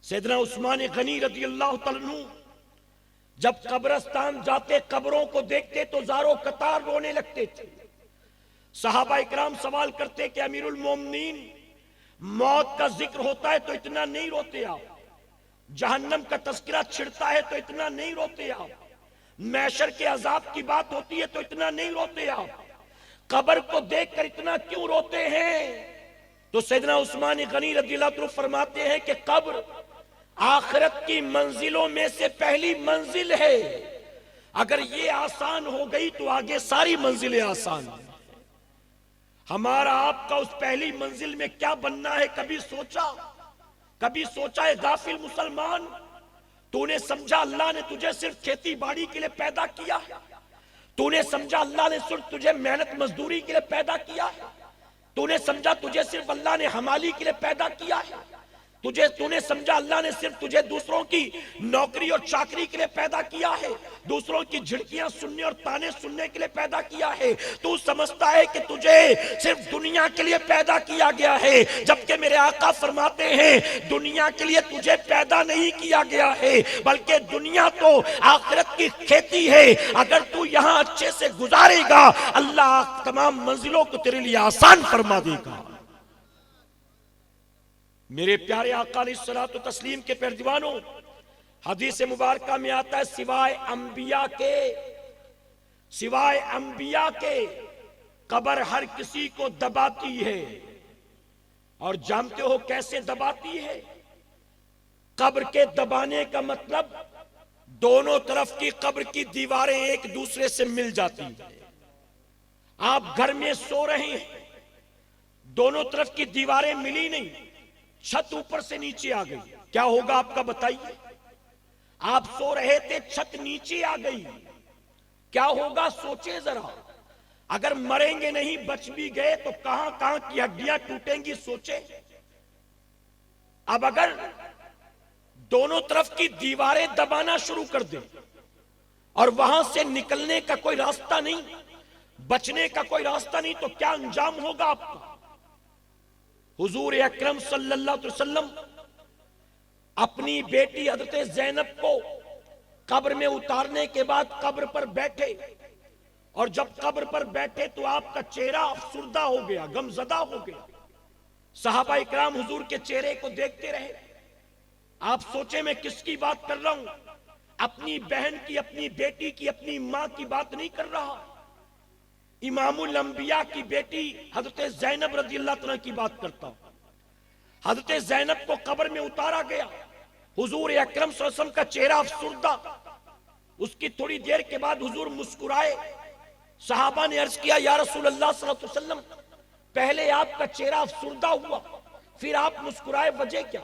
S1: سیدنا عثمان غنی رضی اللہ تعالیٰ عنہ جب قبرستان جاتے قبروں کو دیکھتے تو زاروں قطار رونے لگتے تھے۔ صحابہ اکرام سوال کرتے کہ امیر المومنین موت کا ذکر ہوتا ہے تو اتنا نہیں روتے آپ، جہنم کا تذکرہ چھڑتا ہے تو اتنا نہیں روتے آپ، محشر کے عذاب کی بات ہوتی ہے تو اتنا نہیں روتے آپ، قبر کو دیکھ کر اتنا کیوں روتے ہیں؟ تو سیدنا عثمان غنی رضی اللہ عنہ فرماتے ہیں کہ قبر آخرت کی منزلوں میں سے پہلی منزل ہے، اگر یہ آسان ہو گئی تو آگے ساری منزلیں آسان ہیں۔ ہمارا آپ کا اس پہلی منزل میں کیا بننا ہے کبھی سوچا؟ کبھی سوچا ہے غافل مسلمان؟ تو نے سمجھا اللہ نے تجھے صرف کھیتی باڑی کے لیے پیدا کیا ہے؟ تو نے سمجھا اللہ نے صرف تجھے محنت مزدوری کے لیے پیدا کیا ہے؟ تو نے سمجھا تجھے صرف اللہ نے حمالی کے لیے پیدا کیا ہے؟ تو نے سمجھا اللہ نے صرف تجھے دوسروں کی نوکری اور چاکری کے لیے پیدا کیا ہے، دوسروں کی جھڑکیاں سننے اور تانے سننے کے لیے پیدا کیا ہے؟ تو سمجھتا ہے کہ تجھے صرف دنیا کے لیے پیدا کیا گیا ہے، جبکہ میرے آقا فرماتے ہیں دنیا کے لیے تجھے پیدا نہیں کیا گیا ہے، بلکہ دنیا تو آخرت کی کھیتی ہے، اگر تو یہاں اچھے سے گزارے گا اللہ تمام منزلوں کو تیرے لیے آسان فرما دے گا۔ میرے پیارے آقا علیہ الصلوۃ والتسلیم کے پیروانوں، حدیث مبارکہ میں آتا ہے سوائے انبیاء کے قبر ہر کسی کو دباتی ہے، اور جانتے ہو کیسے دباتی ہے؟ قبر کے دبانے کا مطلب دونوں طرف کی قبر کی دیواریں ایک دوسرے سے مل جاتی ہیں۔ آپ گھر میں سو رہے ہیں، دونوں طرف کی دیواریں ملی نہیں، چھت اوپر سے نیچے آ گئی، کیا ہوگا آپ کا بتائیے؟ آپ سو رہے تھے، چھت نیچے آ گئی، کیا ہوگا سوچے ذرا۔ اگر مریں گے نہیں بچ بھی گئے تو کہاں کہاں کی ہڈیاں ٹوٹیں گی سوچے۔ اب اگر دونوں طرف کی دیواریں دبانا شروع کر دیں اور وہاں سے نکلنے کا کوئی راستہ نہیں، بچنے کا کوئی راستہ نہیں، تو کیا انجام ہوگا آپ کا؟ حضور اکرم صلی اللہ علیہ وسلم اپنی بیٹی حضرت زینب کو قبر میں اتارنے کے بعد قبر پر بیٹھے، اور جب قبر پر بیٹھے تو آپ کا چہرہ افسردہ ہو گیا، غم زدہ ہو گیا۔ صحابہ اکرام حضور کے چہرے کو دیکھتے رہے۔ آپ سوچے میں کس کی بات کر رہا ہوں؟ اپنی بہن کی، اپنی بیٹی کی، اپنی ماں کی بات نہیں کر رہا، امام الانبیاء کی بیٹی حضرت زینب رضی اللہ عنہ کی بات کرتا ہوں۔ حضرت زینب کو قبر میں اتارا گیا، حضور اکرم صلی اللہ علیہ وسلم کا چہرہ افسردہ، اس کی تھوڑی دیر کے بعد حضور مسکرائے۔ صحابہ نے عرض کیا یا رسول اللہ صلی اللہ علیہ وسلم، پہلے آپ کا چہرہ افسردہ ہوا پھر آپ مسکرائے، وجہ کیا؟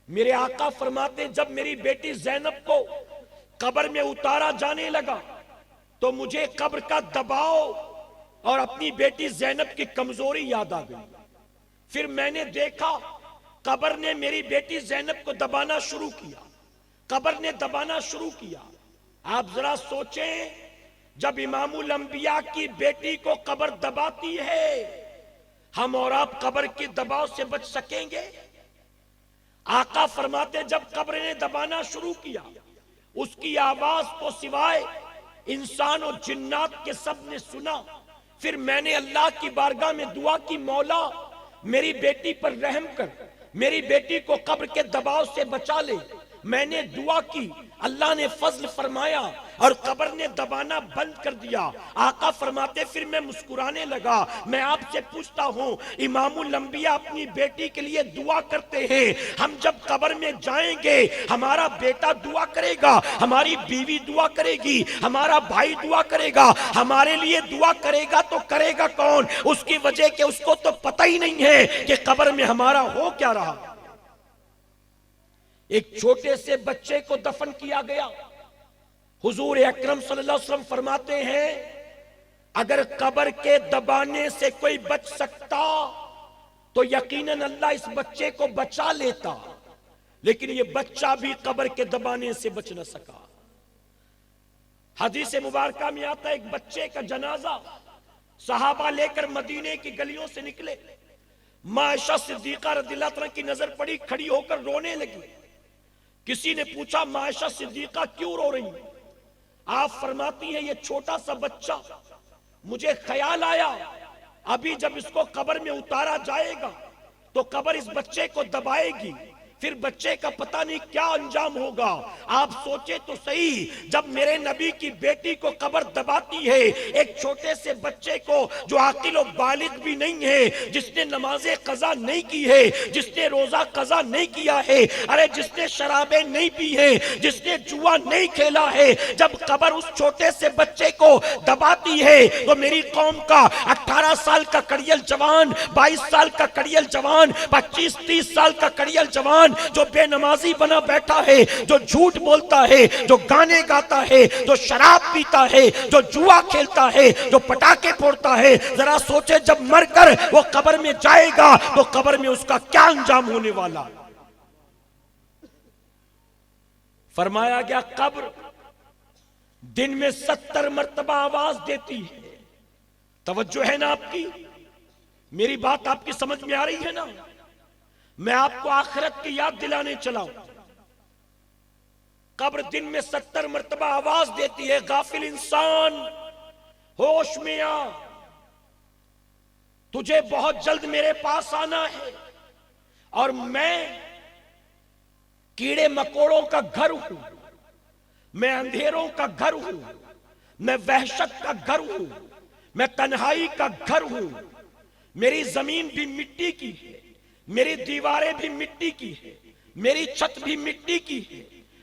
S1: میرے آقا فرماتے جب میری بیٹی زینب کو قبر میں اتارا جانے لگا تو مجھے قبر کا دباؤ اور اپنی بیٹی زینب کی کمزوری یاد آ گئی۔ پھر میں نے دیکھا قبر نے میری بیٹی زینب کو دبانا شروع کیا، قبر نے دبانا شروع کیا۔ آپ ذرا سوچیں، جب امام الانبیاء کی بیٹی کو قبر دباتی ہے، ہم اور آپ قبر کی دباؤ سے بچ سکیں گے؟ آقا فرماتے جب قبر نے دبانا شروع کیا، اس کی آواز کو سوائے انسان اور جنات کے سب نے سنا۔ پھر میں نے اللہ کی بارگاہ میں دعا کی، مولا میری بیٹی پر رحم کر، میری بیٹی کو قبر کے دباؤ سے بچا لے۔ میں نے دعا کی، اللہ نے فضل فرمایا اور قبر نے دبانا بند کر دیا۔ آقا فرماتے پھر میں مسکرانے لگا۔ میں آپ سے پوچھتا ہوں، امام الانبیاء اپنی بیٹی کے لیے دعا کرتے ہیں، ہم جب قبر میں جائیں گے ہمارا بیٹا دعا کرے گا، ہماری بیوی دعا کرے گی، ہمارا بھائی دعا کرے گا، ہمارے لیے دعا کرے گا تو کرے گا کون؟ اس کی وجہ کہ اس کو تو پتہ ہی نہیں ہے کہ قبر میں ہمارا ہو کیا رہا۔ ایک چھوٹے سے بچے کو دفن کیا گیا، حضور اکرم صلی اللہ علیہ وسلم فرماتے ہیں اگر قبر کے دبانے سے کوئی بچ سکتا تو یقیناً اللہ اس بچے کو بچا لیتا، لیکن یہ بچہ بھی قبر کے دبانے سے بچ نہ سکا۔ حدیث مبارکہ میں آتا ہے ایک بچے کا جنازہ صحابہ لے کر مدینے کی گلیوں سے نکلے، ماں عائشہ صدیقہ رضی اللہ عنہا کی نظر پڑی، کھڑی ہو کر رونے لگی۔ کسی نے پوچھا ماں عائشہ صدیقہ کیوں رو رہی ہیں؟ آپ فرماتی ہیں یہ چھوٹا سا بچہ، مجھے خیال آیا ابھی جب اس کو قبر میں اتارا جائے گا تو قبر اس بچے کو دبائے گی، پھر بچے کا پتہ نہیں کیا انجام ہوگا۔ آپ سوچے تو صحیح، جب میرے نبی کی بیٹی کو قبر دباتی ہے، ایک چھوٹے سے بچے کو جو عاقل و بالغ بھی نہیں ہے، جس نے نماز قضا نہیں کی ہے، جس نے روزہ قضا نہیں کیا ہے، ارے جس نے شرابیں نہیں پی ہے، جس نے جوا نہیں کھیلا ہے، جب قبر اس چھوٹے سے بچے کو دباتی ہے تو میری قوم کا 18 سال کا کڑیل جوان، 22 سال کا کڑیل جوان، 25-30 سال کا کڑیل جوان جو بے نمازی بنا بیٹھا ہے، جو جھوٹ بولتا ہے، جو گانے گاتا ہے، جو شراب پیتا ہے، جو جوا کھیلتا ہے، جو پٹاخے پھوڑتا ہے، ذرا سوچے جب مر کر وہ قبر میں جائے گا تو قبر میں اس کا کیا انجام ہونے والا۔ فرمایا گیا قبر دن میں 70 مرتبہ آواز دیتی ہے۔ توجہ ہے نا آپ کی؟ میری بات آپ کی سمجھ میں آ رہی ہے نا؟ میں آپ کو آخرت کی یاد دلانے چلا ہوں۔ قبر دن میں 70 مرتبہ آواز دیتی ہے، غافل انسان ہوش میں آ، تجھے بہت جلد میرے پاس آنا ہے، اور میں کیڑے مکوڑوں کا گھر ہوں، میں اندھیروں کا گھر ہوں، میں وحشت کا گھر ہوں، میں تنہائی کا گھر ہوں، میری زمین بھی مٹی کی ہے، میری دیواریں بھی مٹی کی ہے، میری چھت بھی مٹی کی ہے،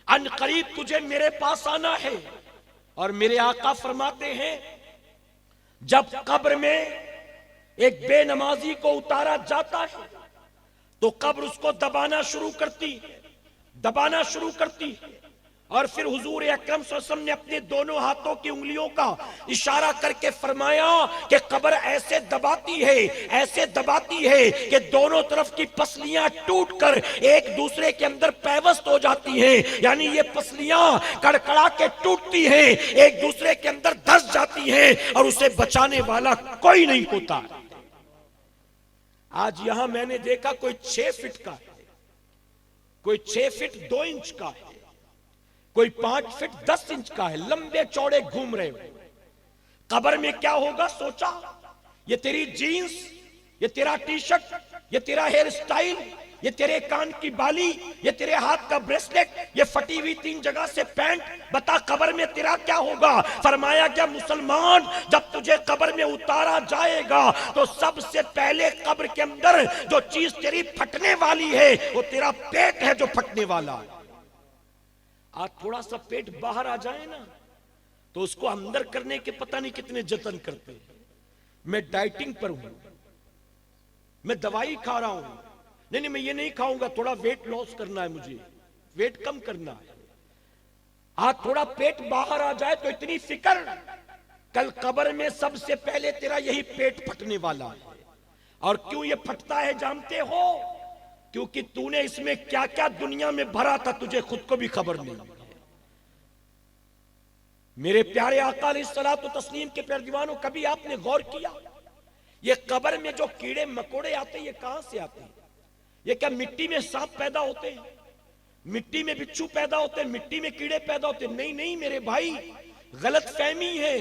S1: ان قریب تجھے میرے پاس آنا ہے۔ اور میرے آقا فرماتے ہیں جب قبر میں ایک بے نمازی کو اتارا جاتا ہے تو قبر اس کو دبانا شروع کرتی ہے، دبانا شروع کرتی ہے، اور پھر حضور اکرم صلی اللہ علیہ وسلم نے اپنے دونوں ہاتھوں کی انگلیوں کا اشارہ کر کے فرمایا کہ قبر ایسے دباتی ہے، ایسے دباتی ہے کہ دونوں طرف کی پسلیاں ٹوٹ کر ایک دوسرے کے اندر پیوست ہو جاتی ہیں، یعنی یہ پسلیاں کڑکڑا کے ٹوٹتی ہیں، ایک دوسرے کے اندر دھس جاتی ہیں، اور اسے بچانے والا کوئی نہیں ہوتا۔ آج یہاں میں نے دیکھا کوئی 6 فٹ کا ہے، کوئی 6 فٹ 2 انچ کا ہے، کوئی 5 فٹ 10 انچ کا ہے، لمبے چوڑے گھوم رہے ہو۔ قبر میں کیا ہوگا سوچا؟ یہ تیری جینز، یہ تیرا ٹی شرٹ، یہ تیرا ہیئر سٹائل، یہ تیرے کان کی بالی، یہ تیرے ہاتھ کا بریسلیٹ، یہ پھٹی ہوئی 3 جگہ سے پینٹ، بتا قبر میں تیرا کیا ہوگا؟ فرمایا گیا مسلمان جب تجھے قبر میں اتارا جائے گا تو سب سے پہلے قبر کے اندر جو چیز تیری پھٹنے والی ہے وہ تیرا پیٹ ہے جو پھٹنے والا ہے۔ آج تھوڑا سا پیٹ باہر آ جائے نا تو اس کو اندر کرنے کے پتہ نہیں کتنے جتن کرتے ہیں۔ میں ڈائٹنگ پر ہوں، میں دوائی کھا رہا ہوں، نہیں میں یہ نہیں کھاؤں گا، تھوڑا ویٹ لاس کرنا ہے، مجھے ویٹ کم کرنا ہے۔ آج تھوڑا پیٹ باہر آ جائے تو اتنی فکر، کل قبر میں سب سے پہلے تیرا یہی پیٹ پھٹنے والا ہے۔ اور کیوں یہ پھٹتا ہے جانتے ہو؟ کیونکہ تو نے اس میں کیا کیا دنیا میں بھرا تھا تجھے خود کو بھی خبر نہیں۔ میرے پیارے آقا علیہ الصلوۃ والتسلیم کے پیارے دیوانوں، کبھی آپ نے غور کیا یہ قبر میں جو کیڑے مکوڑے آتے ہیں یہ کہاں سے آتے ہیں؟ یہ کیا مٹی میں سانپ پیدا ہوتے ہیں، مٹی میں بچھو پیدا ہوتے ہیں، مٹی میں کیڑے پیدا ہوتے ہیں؟ نہیں نہیں میرے بھائی، غلط فہمی ہے۔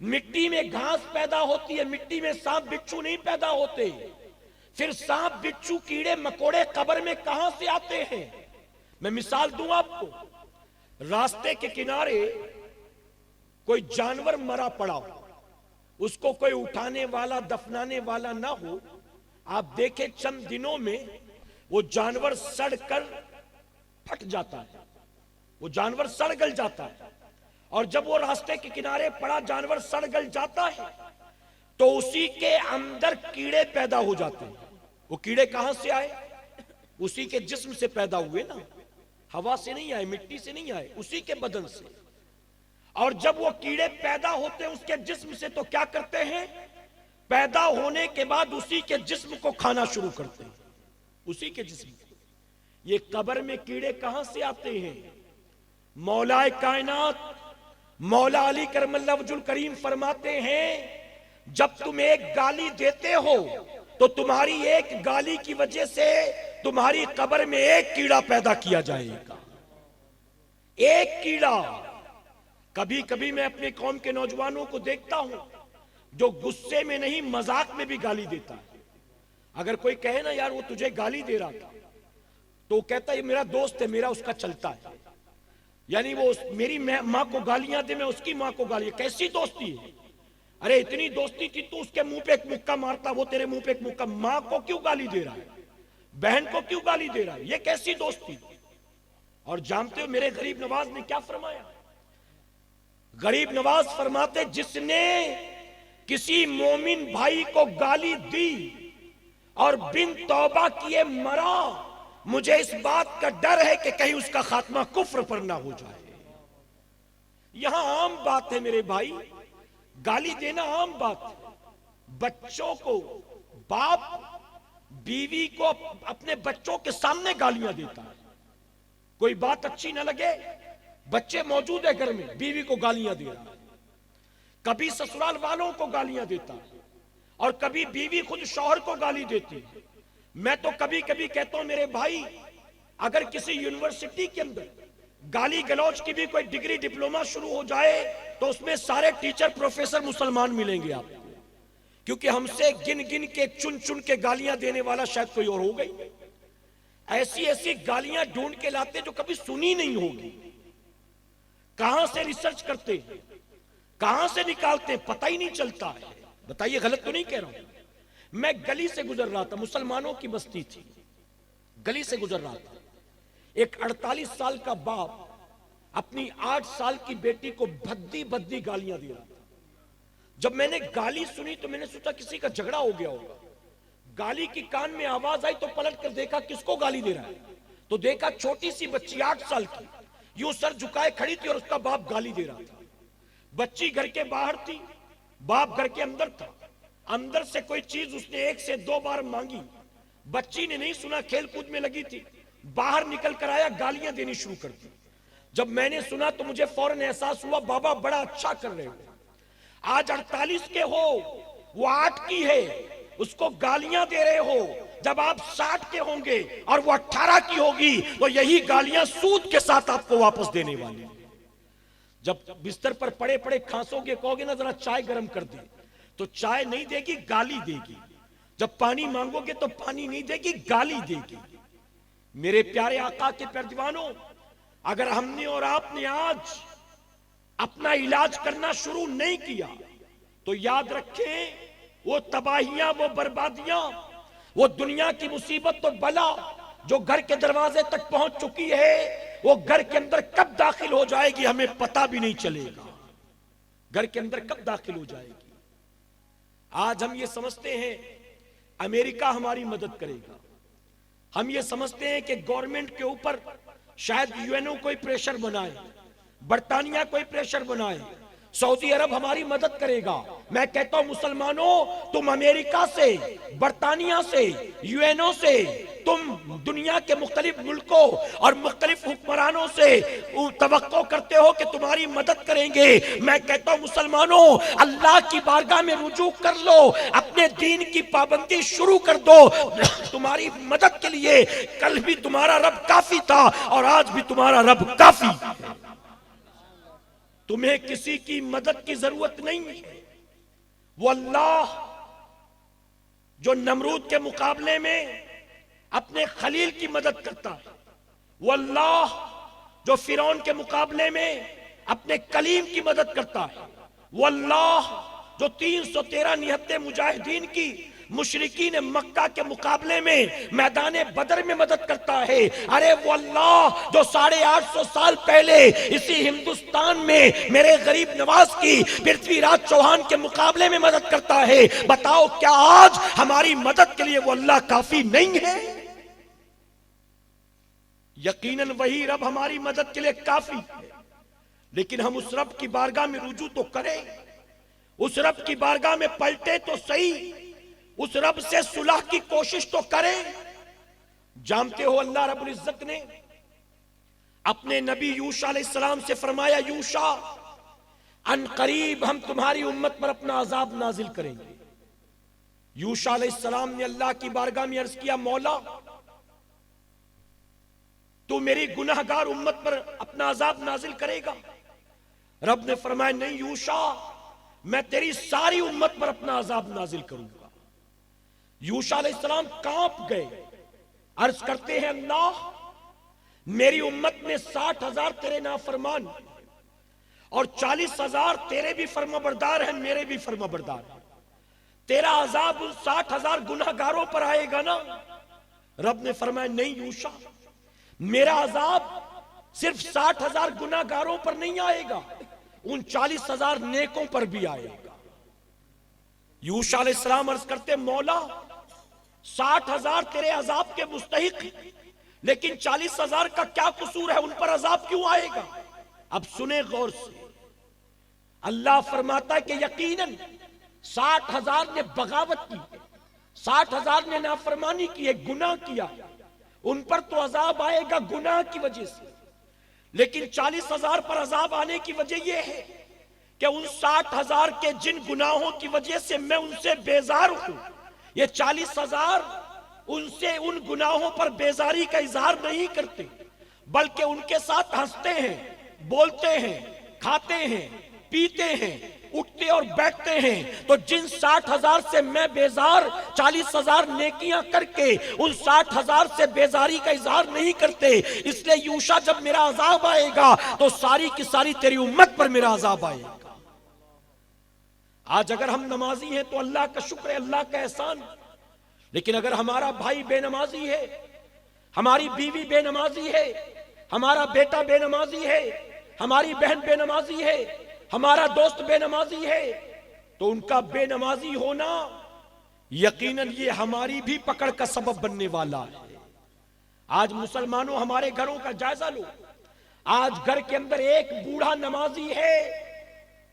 S1: مٹی میں گھاس پیدا ہوتی ہے، مٹی میں سانپ بچھو نہیں پیدا ہوتے۔ پھر سانپ بچھو کیڑے مکوڑے قبر میں کہاں سے آتے ہیں؟ میں مثال دوں آپ کو، راستے کے کنارے کوئی جانور مرا پڑا ہو، اس کو کوئی اٹھانے والا دفنانے والا نہ ہو، آپ دیکھیں چند دنوں میں وہ جانور سڑ کر پھٹ جاتا ہے، وہ جانور سڑ گل جاتا ہے، اور جب وہ راستے کے کنارے پڑا جانور سڑ گل جاتا ہے تو اسی کے اندر کیڑے پیدا ہو جاتے ہیں۔ وہ کیڑے کہاں سے آئے؟ اسی کے جسم سے پیدا ہوئے نا، ہوا سے نہیں آئے، مٹی سے نہیں آئے، اسی کے بدن سے۔ اور جب وہ کیڑے پیدا ہوتے ہیں اس کے جسم سے تو کیا کرتے ہیں؟ پیدا ہونے کے بعد اسی کے جسم کو کھانا شروع کرتے ہیں، اسی کے جسم کو۔ یہ قبر میں کیڑے کہاں سے آتے ہیں؟ مولا کائنات مولا علی کرم اللہ وجہ الکریم فرماتے ہیں جب تم ایک گالی دیتے ہو تو تمہاری ایک گالی کی وجہ سے تمہاری قبر میں ایک کیڑا پیدا کیا جائے گا، ایک کیڑا۔ کبھی کبھی میں اپنے قوم کے نوجوانوں کو دیکھتا ہوں جو غصے میں نہیں مذاق میں بھی گالی دیتا ہے۔ اگر کوئی کہے نا یار وہ تجھے گالی دے رہا تھا تو وہ کہتا ہے یہ میرا دوست ہے، میرا اس کا چلتا ہے، یعنی وہ میری ماں کو گالیاں دے میں اس کی ماں کو گالیاں۔ کیسی دوستی ہے؟ ارے اتنی دوستی تھی تو اس کے منہ پہ ایک مکہ مارتا، وہ تیرے منہ پہ ایک مکہ۔ ماں کو کیوں گالی دے رہا ہے؟ بہن کو کیوں گالی دے رہا ہے؟ یہ کیسی دوستی؟ اور جانتے ہو میرے غریب نواز نے کیا فرمایا؟ غریب نواز فرماتے جس نے کسی مومن بھائی کو گالی دی اور بن توبہ کیے مرا، مجھے اس بات کا ڈر ہے کہ کہیں اس کا خاتمہ کفر پر نہ ہو جائے۔ یہاں عام بات ہے میرے بھائی، گالی دینا عام بات ہے۔ بچوں کو باپ بیوی کو اپنے بچوں کے سامنے گالیاں دیتا ہے، کوئی بات اچھی نہ لگے، بچے موجود ہے گھر میں، بیوی کو گالیاں دے رہا ہے، کبھی سسرال والوں کو گالیاں دیتا ہے، اور کبھی بیوی خود شوہر کو گالی دیتی ہے۔ میں تو کبھی کبھی کہتا ہوں میرے بھائی اگر کسی یونیورسٹی کے اندر گالی گلوچ کی بھی کوئی ڈگری ڈپلومہ شروع ہو جائے تو اس میں سارے ٹیچر پروفیسر مسلمان ملیں گے آپ کو، کیونکہ ہم سے گن گن کے چن چن کے گالیاں دینے والا شاید کوئی اور ہو گئی۔ ایسی ایسی گالیاں ڈھونڈ کے لاتے جو کبھی سنی نہیں ہوگی، کہاں سے ریسرچ کرتے ہیں، کہاں سے نکالتے ہیں، پتہ ہی نہیں چلتا ہے۔ بتائیے غلط تو نہیں کہہ رہا ہوں؟ میں گلی سے گزر رہا تھا، مسلمانوں کی بستی تھی، گلی سے گزر رہا تھا، ایک 48 سال کا باپ اپنی 8 سال کی بیٹی کو بھدی بھدی گالیاں دے رہا تھا۔ جب میں نے گالی سنی تو میں نے سوچا کسی کا جھگڑا ہو گیا ہوگا۔ گالی کی کان میں آواز آئی تو پلٹ کر دیکھا کس کو گالی دے رہا ہے، تو دیکھا چھوٹی سی بچی 8 سال کی یوں سر جھکائے کھڑی تھی اور اس کا باپ گالی دے رہا تھا۔ بچی گھر کے باہر تھی، باپ گھر کے اندر تھا، اندر سے کوئی چیز اس نے 1 سے 2 بار مانگی، بچی نے نہیں سنا، کھیل کود میں لگی تھی، باہر نکل کر آیا گالیاں دینی شروع کر دی۔ جب میں نے سنا تو مجھے فوراً احساس ہوا بابا بڑا اچھا کر رہے ہو، آج 48 کے ہو، وہ 8 کی ہے، اس کو گالیاں دے رہے ہو، جب آپ 60 کے ہوں گے اور وہ 18 کی ہوگی تو یہی گالیاں سود کے ساتھ آپ کو واپس دینے والی۔ جب بستر پر پڑے پڑے کھانسو گے کہو گے نا ذرا چائے گرم کر دے، تو چائے نہیں دے گی، گالی دے گی۔ جب پانی مانگو گے تو پانی نہیں دے گی، گالی دے گی۔ میرے پیارے آقا کے پیروانوں، اگر ہم نے اور آپ نے آج اپنا علاج کرنا شروع نہیں کیا تو یاد رکھیں وہ تباہیاں، وہ بربادیاں، وہ دنیا کی مصیبت و بلا جو گھر کے دروازے تک پہنچ چکی ہے، وہ گھر کے اندر کب داخل ہو جائے گی ہمیں پتہ بھی نہیں چلے گا۔ گھر کے اندر کب داخل ہو جائے گی؟ آج ہم یہ سمجھتے ہیں امریکہ ہماری مدد کرے گا، ہم یہ سمجھتے ہیں کہ گورنمنٹ کے اوپر شاید یو این او کوئی پریشر بنائے، برطانیہ کوئی پریشر بنائے، سعودی عرب ہماری مدد کرے گا۔ میں کہتا ہوں مسلمانوں، تم امریکہ سے، برطانیہ سے، یو این او سے، تم دنیا کے مختلف ملکوں اور مختلف حکمرانوں سے توقع کرتے ہو کہ تمہاری مدد کریں گے۔ میں کہتا ہوں مسلمانوں، اللہ کی بارگاہ میں رجوع کر لو، اپنے دین کی پابندی شروع کر دو۔ تمہاری مدد کے لیے کل بھی تمہارا رب کافی تھا اور آج بھی تمہارا رب کافی ہے۔ تمہیں کسی کی مدد کی ضرورت نہیں ہے۔ وہ اللہ جو نمرود کے مقابلے میں اپنے خلیل کی مدد کرتا ہے، وہ اللہ جو فرعون کے مقابلے میں اپنے کلیم کی مدد کرتا ہے، وہ اللہ جو 313 نہتے مجاہدین کی مشرکین مکہ کے مقابلے میں میدان بدر میں مدد کرتا ہے، ارے وہ اللہ جو 850 سال پہلے اسی ہندوستان میں میرے غریب نواز کی پرتھوی راج چوہان کے مقابلے میں مدد کرتا ہے، بتاؤ کیا آج ہماری مدد کے لیے وہ اللہ کافی نہیں ہے؟ یقیناً وہی رب ہماری مدد کے لیے کافی ہے، لیکن ہم اس رب کی بارگاہ میں رجوع تو کریں، اس رب کی بارگاہ میں پلٹے تو صحیح، اس رب سے صلح کی کوشش تو کریں۔ جانتے ہو اللہ رب العزت نے اپنے نبی یوشع علیہ السلام سے فرمایا، یوشع ان قریب ہم تمہاری امت پر اپنا عذاب نازل کریں گے۔ یوشع علیہ السلام نے اللہ کی بارگاہ میں عرض کیا، مولا تو میری گناہگار امت پر اپنا عذاب نازل کرے گا؟ رب نے فرمایا، نہیں یوشع، میں تیری ساری امت پر اپنا عذاب نازل کروں گا۔ یوشع علیہ السلام کانپ گئے، عرض کرتے ہیں اللہ میری امت میں 60,000 تیرے نافرمان اور 40,000 تیرے بھی فرما بردار ہیں، میرے بھی فرما بردار ہیں، تیرا عذاب ان 60,000 گناہگاروں پر آئے گا نا؟ رب نے فرمایا، نہیں یوشع، میرا عذاب صرف 60,000 گناہگاروں پر نہیں آئے گا، ان 40,000 نیکوں پر بھی آئے گا۔ یوشع علیہ السلام عرض کرتے، مولا 60,000 تیرے عذاب کے مستحق ہیں، لیکن 40,000 کا کیا قصور ہے، ان پر عذاب کیوں آئے گا؟ اب سنیں غور سے، اللہ فرماتا ہے کہ یقیناً 60,000 نے بغاوت کی، 60,000 نے نافرمانی کی، ایک گناہ کیا، ان پر تو عذاب آئے گا گناہ کی وجہ سے، لیکن 40,000 پر عذاب آنے کی وجہ یہ ہے کہ ان 60,000 کے جن گناہوں کی وجہ سے میں ان سے بیزار ہوں، یہ 40,000 ان سے ان گناہوں پر بیزاری کا اظہار نہیں کرتے، بلکہ ان کے ساتھ ہنستے ہیں، بولتے ہیں، کھاتے ہیں، پیتے ہیں، اٹھتے اور بیٹھتے ہیں۔ تو جن 60,000 سے میں بیزار 40,000 نیکیاں کر کے ان 60,000 سے بیزاری کا اظہار نہیں کرتے، اس لیے یوشع جب میرا عذاب آئے گا تو ساری کی ساری تیری امت پر میرا عذاب آئے گا۔ آج اگر ہم نمازی ہیں تو اللہ کا شکر ہے، اللہ کا احسان، لیکن اگر ہمارا بھائی بے نمازی ہے، ہماری بیوی بے نمازی ہے، ہمارا بیٹا بے نمازی ہے، ہماری بہن بے نمازی ہے، ہمارا دوست بے نمازی ہے، تو ان کا بے نمازی ہونا یقیناً یہ ہماری بھی پکڑ کا سبب بننے والا ہے۔ آج مسلمانوں ہمارے گھروں کا جائزہ لو، آج گھر کے اندر ایک بوڑھا نمازی ہے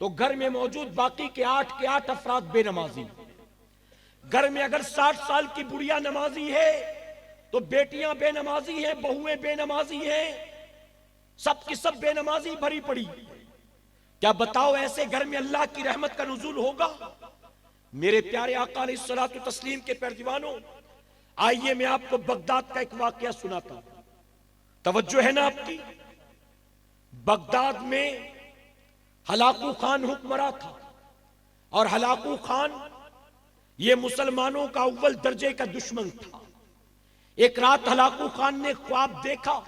S1: تو گھر میں موجود باقی کے 8 افراد بے نمازی ہیں۔ گھر میں اگر 60 سال کی بڑھیا نمازی ہے تو بیٹیاں بے نمازی ہیں، بہویں بے نمازی ہیں، سب کی سب بے نمازی بھری پڑی۔ کیا بتاؤ ایسے گھر میں اللہ کی رحمت کا نزول ہوگا؟ میرے پیارے آقا علیہ الصلوۃ والتسلیم کے پیروانوں، آئیے میں آپ کو بغداد کا ایک واقعہ سناتا ہوں، توجہ ہے نا آپ کی؟ بغداد میں ہلاکو خان حکمراں تھا، اور ہلاکو خان یہ مسلمانوں کا اول درجے کا دشمن تھا۔ ایک رات ہلاکو خان نے خواب دیکھا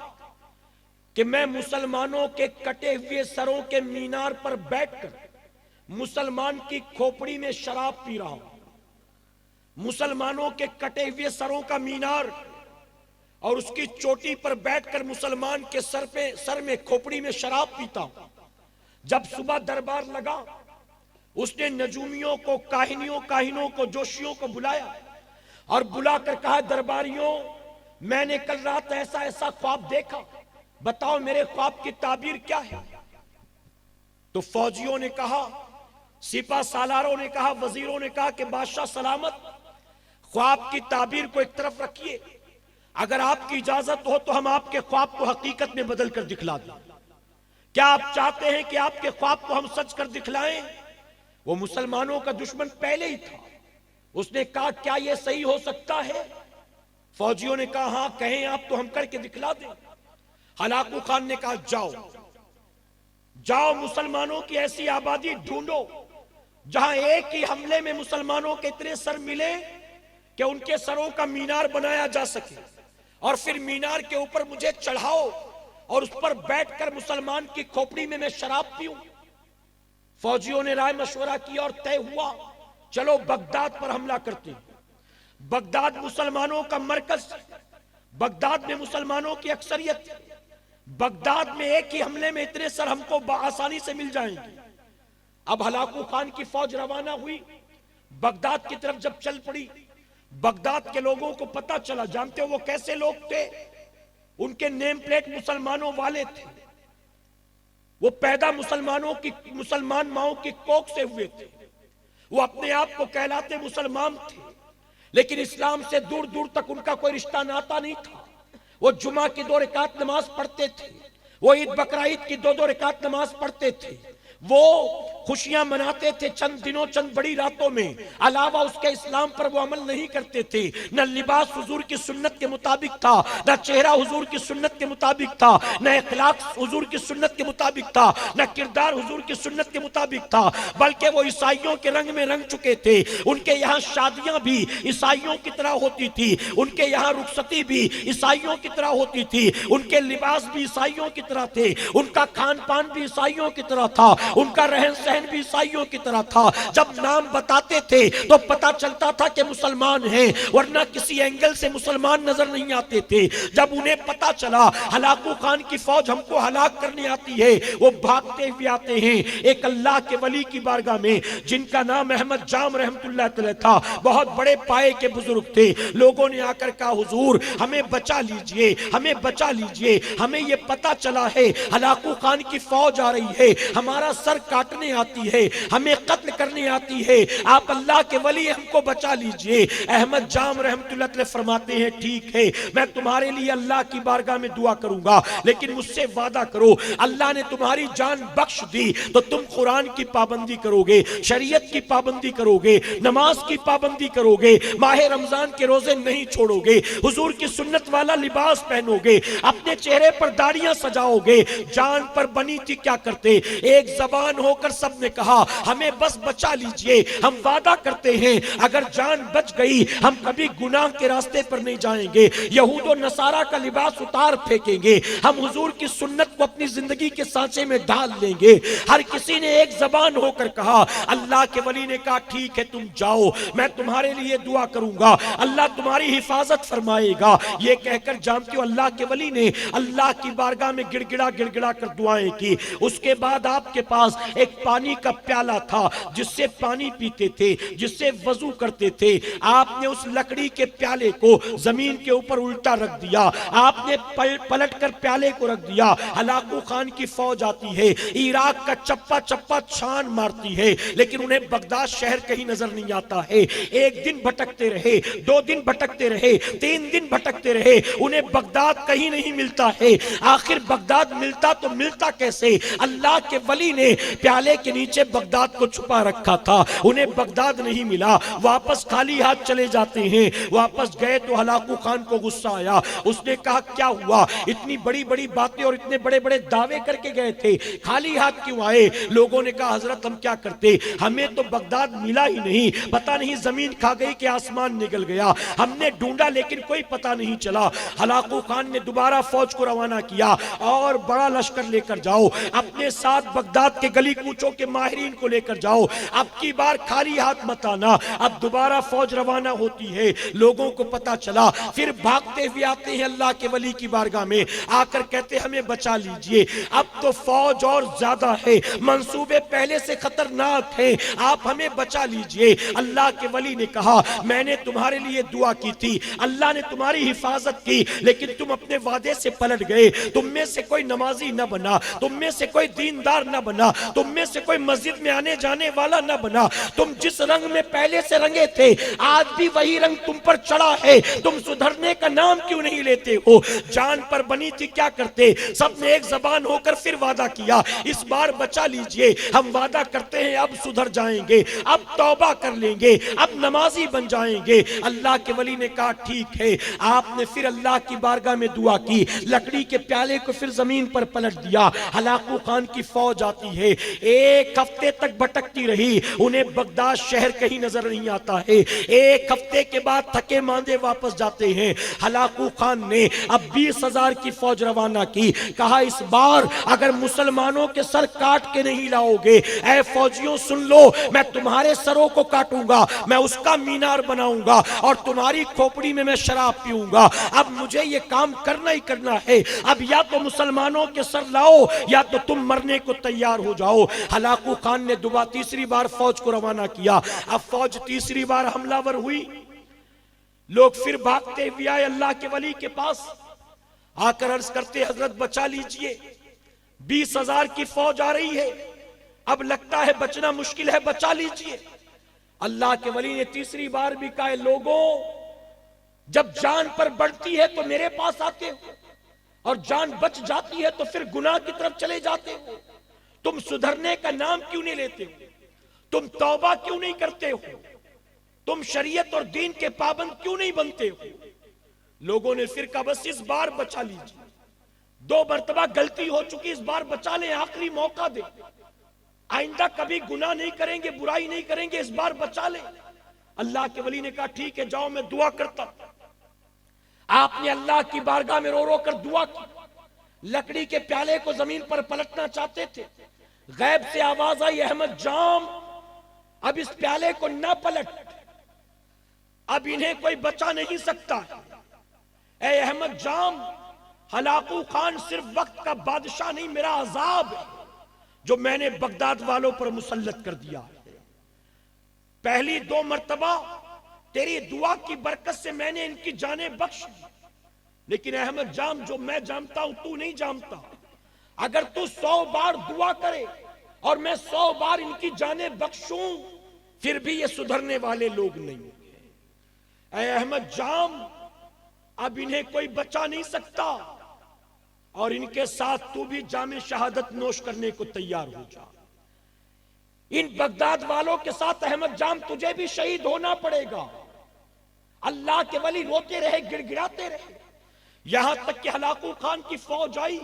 S1: کہ میں مسلمانوں کے کٹے ہوئے سروں کے مینار پر بیٹھ کر مسلمان کی کھوپڑی میں شراب پی رہا ہوں۔ مسلمانوں کے کٹے ہوئے سروں کا مینار اور اس کی چوٹی پر بیٹھ کر مسلمان کے سر میں کھوپڑی میں شراب پیتا ہوں۔ جب صبح دربار لگا، اس نے نجومیوں کو، کاہنوں کو، جوشیوں کو بلایا اور بلا کر کہا، درباریوں میں نے کل رات ایسا خواب دیکھا، بتاؤ میرے خواب کی تعبیر کیا ہے؟ تو فوجیوں نے کہا، سپہ سالاروں نے کہا، وزیروں نے کہا کہ بادشاہ سلامت، خواب کی تعبیر کو ایک طرف رکھیے، اگر آپ کی اجازت ہو تو ہم آپ کے خواب کو حقیقت میں بدل کر دکھلا دیں۔ کیا آپ چاہتے ہیں کہ آپ کے خواب کو ہم سچ کر دکھلائیں؟ وہ مسلمانوں کا دشمن پہلے ہی تھا، اس نے کہا کیا یہ صحیح ہو سکتا ہے؟ فوجیوں نے کہا ہاں کہیں آپ تو ہم کر کے دکھلا دیں۔ ہلاکو خان نے کہا جاؤ مسلمانوں کی ایسی آبادی ڈھونڈو جہاں ایک ہی حملے میں مسلمانوں کے اتنے سر ملے کہ ان کے سروں کا مینار بنایا جا سکے، اور پھر مینار کے اوپر مجھے چڑھاؤ اور اس پر بیٹھ کر مسلمان کی کھوپڑی میں شراب پیوں۔ فوجیوں نے رائے مشورہ کیا اور طے ہوا چلو بغداد پر حملہ کرتے ہیں۔ بغداد مسلمانوں کا مرکز، بغداد میں مسلمانوں کی اکثریت، بغداد میں ایک ہی حملے میں اتنے سر ہم کو بآسانی سے مل جائیں گے۔ اب ہلاکو خان کی فوج روانہ ہوئی، بغداد کی طرف جب چل پڑی، بغداد کے لوگوں کو پتا چلا، جانتے ہو وہ کیسے لوگ تھے؟ ان کے نیم پلیٹ مسلمانوں والے تھے، وہ پیدا مسلمان ماؤں کی کوکھ سے ہوئے تھے، وہ اپنے آپ کو کہلاتے مسلمان تھے، لیکن اسلام سے دور دور تک ان کا کوئی رشتہ ناتا نہیں تھا۔ وہ جمعہ کی 2 رکعت نماز پڑھتے تھے، وہ عید بقرعید کی 2 رکعت نماز پڑھتے تھے، وہ خوشیاں مناتے تھے چند دنوں چند بڑی راتوں میں، علاوہ اس کے اسلام پر وہ عمل نہیں کرتے تھے۔ نہ لباس حضور کی سنت کے مطابق تھا، نہ چہرہ حضور کی سنت کے مطابق تھا، نہ اخلاق حضور کی سنت کے مطابق تھا، نہ کردار حضور کی سنت کے مطابق تھا، بلکہ وہ عیسائیوں کے رنگ میں رنگ چکے تھے۔ ان کے یہاں شادیاں بھی عیسائیوں کی طرح ہوتی تھی، ان کے یہاں رخصتی بھی عیسائیوں کی طرح ہوتی تھی، ان کے لباس بھی عیسائیوں کی طرح تھے، ان کا کھان پان بھی عیسائیوں کی طرح تھا، ان کا رہن سہن بھی عیسائیوں کی طرح تھا۔ جب نام بتاتے تھے تو پتا چلتا تھا کہ مسلمان ہیں، ورنہ کسی اینگل سے مسلمان نظر نہیں آتے تھے۔ جب انہیں پتا چلا ہلاکو خان کی فوج ہم کو ہلاک کرنے آتی ہے، وہ بھاگتے ہوئے آتے ہیں ایک اللہ کے ولی کی بارگاہ میں، جن کا نام احمد جام رحمت اللہ علیہ تھا، بہت بڑے پائے کے بزرگ تھے۔ لوگوں نے آ کر کہا حضور ہمیں بچا لیجئے، ہمیں بچا لیجئے، ہمیں یہ پتا چلا ہے ہلاکو خان کی فوج آ رہی ہے، ہمارا سر کاٹنے آتی ہے، ہمیں قتل کرنے آتی ہے، آپ اللہ کے ولی ہم کو بچا لیجئے۔ احمد جام رحمت اللہ علیہ فرماتے ہیں ٹھیک ہے، میں تمہارے لیے اللہ کی بارگاہ میں دعا کروں گا، لیکن مجھ سے وعدہ کرو اللہ نے تمہاری جان بخش دی تو تم قرآن کی پابندی کرو گے، شریعت کی پابندی کرو گے، نماز کی پابندی کرو گے، ماہ رمضان کے روزے نہیں چھوڑو گے، حضور کی سنت والا لباس پہنو گے، اپنے چہرے پر داڑیاں سجاؤ گے۔ جان پر بنی تھی کیا کرتے؟ ایک زبان ہو کر سب نے کہا ہمیں بس بچا لیجئے، ہم وعدہ کرتے ہیں اگر جان بچ گئی ہم کبھی گناہ کے راستے پر نہیں جائیں گے، یہود و نصارہ کا لباس اتار پھینکیں گے، ہم حضور کی سنت کو اپنی زندگی کے سانچے میں ڈال لیں گے۔ ہر کسی نے ایک زبان ہو کر کہا۔ اللہ کے ولی نے کہا ٹھیک ہے تم جاؤ، میں تمہارے لیے دعا کروں گا، اللہ تمہاری حفاظت فرمائے گا۔ یہ کہہ کر جانتے ہو اللہ کے ولی نے اللہ کی بارگاہ میں گڑ گڑا کر دعائیں کی۔ اس کے بعد آپ کے پاس ایک پانی کا پیالہ تھا جس سے پانی پیتے تھے، جس سے وضو کرتے تھے۔ آپ نے اس لکڑی کے پیالے کو زمین کے اوپر الٹا رکھ دیا، آپ نے پلٹ کر پیالے کو رکھ دیا۔ ہلاکو خان کی فوج آتی ہے، عراق کا چپا چپا چھان مارتی ہے، لیکن انہیں بغداد شہر کہیں نظر نہیں آتا ہے۔ ایک دن بھٹکتے رہے، 2 دن بھٹکتے رہے، 3 دن بھٹکتے رہے، انہیں بغداد کہیں نہیں ملتا ہے۔ آخر بغداد ملتا تو ملتا کیسے؟ اللہ کے ولی نے پیالے کے نیچے بغداد کو چھپا رکھا تھا، انہیں بغداد نہیں ملا۔ واپس خالی ہاتھ چلے جاتے ہیں۔ واپس گئے تو ہلاکو خان کو غصہ آیا، اس نے کہا کیا ہوا؟ اتنی بڑی بڑی باتیں اور اتنے بڑے بڑے دعوے کر کے گئے تھے، خالی ہاتھ کیوں آئے؟ لوگوں نے کہا حضرت ہم کیا کرتے، ہمیں تو بغداد ملا ہی نہیں، پتہ نہیں زمین کھا گئی کہ آسمان نگل گیا، ہم نے ڈھونڈا لیکن کوئی پتہ نہیں چلا۔ ہلاکو خان نے دوبارہ فوج کو روانہ کیا اور بڑا لشکر لے کر جاؤ، اپنے ساتھ بغداد کے گلی کوچوں کے ماہرین کو لے کر جاؤ، اب کی بار خالی ہاتھ مت آنا۔ اب دوبارہ فوج روانہ ہوتی ہے، لوگوں کو پتا چلا، پھر بھاگتے ہوئے آتے ہیں اللہ کے ولی کی بارگاہ میں، آ کر کہتے ہمیں بچا لیجئے، اب تو فوج اور زیادہ ہے، منصوبے پہلے سے خطرناک ہیں، آپ ہمیں بچا لیجئے۔ اللہ کے ولی نے کہا میں نے تمہارے لیے دعا کی تھی، اللہ نے تمہاری حفاظت کی، لیکن تم اپنے وعدے سے پلٹ گئے، تم میں سے کوئی نمازی نہ بنا، تم میں سے کوئی دیندار نہ بنا، تم میں سے کوئی مسجد میں آنے جانے والا نہ بنا، تم جس رنگ میں پہلے سے رنگے تھے آج بھی وہی رنگ تم پر چڑھا ہے، تم سدھرنے کا نام کیوں نہیں لیتے ہو؟ جان پر بنی تھی کیا کرتے؟ سب نے ایک زبان ہو کر پھر وعدہ کیا اس بار بچا لیجئے، ہم وعدہ کرتے ہیں اب سدھر جائیں گے، اب توبہ کر لیں گے، اب نمازی بن جائیں گے۔ اللہ کے ولی نے کہا ٹھیک ہے۔ آپ نے پھر اللہ کی بارگاہ میں دعا کی، لکڑی کے پیالے کو پھر زمین پر پلٹ دیا۔ ہلاکو خان کی فوج آتی ہے، 1 ہفتے تک بھٹکتی رہی، انہیں بغداد شہر کہیں نظر نہیں آتا ہے۔ ایک ہفتے کے بعد تھکے ماندے واپس جاتے ہیں۔ ہلاکو خان نے اب 20,000 کی فوج روانہ کی، کہا اس بار اگر مسلمانوں کے سر کاٹ کے نہیں لاؤ گے، اے فوجیوں سن لو، میں تمہارے سروں کو کاٹوں گا، میں اس کا مینار بناؤں گا اور تمہاری کھوپڑی میں شراب پیوں گا۔ اب مجھے یہ کام کرنا ہی کرنا ہے، اب یا تو مسلمانوں کے سر لاؤ یا تو تم مرنے کو تیار ہو جاؤ۔ ہلاکو خان نے تیسری بار فوج کو روانہ کیا۔ اب فوج تیسری بار حملہ ور ہوئی، لوگ پھر بھاگتے ہوئے آئے اللہ کے ولی کے پاس، آ کر عرض کرتے حضرت بچا لیجئے، 20,000 کی فوج آ رہی ہے، اب لگتا ہے بچنا مشکل ہے، بچا لیجئے۔ اللہ کے ولی نے تیسری بار بھی کہا لوگوں، جب جان پر بڑھتی ہے تو میرے پاس آتے ہو، اور جان بچ جاتی ہے تو پھر گناہ کی طرف چلے جاتے ہو۔ تم سدھرنے کا نام کیوں نہیں لیتے ہو؟ تم توبہ کیوں نہیں کرتے ہو؟ تم شریعت اور دین کے پابند کیوں نہیں بنتے ہو؟ لوگوں نے پھر کہا بس اس بار بچا لیجیے، 2 مرتبہ غلطی ہو چکی، اس بار بچا لیں، آخری موقع دے، آئندہ کبھی گناہ نہیں کریں گے، برائی نہیں کریں گے، اس بار بچا لیں۔ اللہ کے ولی نے کہا ٹھیک ہے جاؤ، میں دعا کرتا۔ آپ نے اللہ کی بارگاہ میں رو رو کر دعا کی، لکڑی کے پیالے کو زمین پر پلٹنا چاہتے تھے، غیب سے آواز آئی احمد جام اب اس پیالے کو نہ پلٹ، اب انہیں کوئی بچا نہیں سکتا۔ اے احمد جام، ہلاکو خان صرف وقت کا بادشاہ نہیں، میرا عذاب ہے جو میں نے بغداد والوں پر مسلط کر دیا۔ پہلی 2 مرتبہ تیری دعا کی برکت سے میں نے ان کی جانیں بخش دی، لیکن احمد جام جو میں جانتا ہوں تو نہیں جانتا۔ اگر تو 100 بار دعا کرے اور میں 100 بار ان کی جانیں بخشوں، پھر بھی یہ سدھرنے والے لوگ نہیں ہوں گے۔ اے احمد جام، اب انہیں کوئی بچا نہیں سکتا، اور ان کے ساتھ تو بھی جام شہادت نوش کرنے کو تیار ہو جا۔ ان بغداد والوں کے ساتھ احمد جام تجھے بھی شہید ہونا پڑے گا۔ اللہ کے ولی روتے رہے، گڑ گڑاتے رہے، یہاں تک کہ ہلاکو خان کی فوج آئی،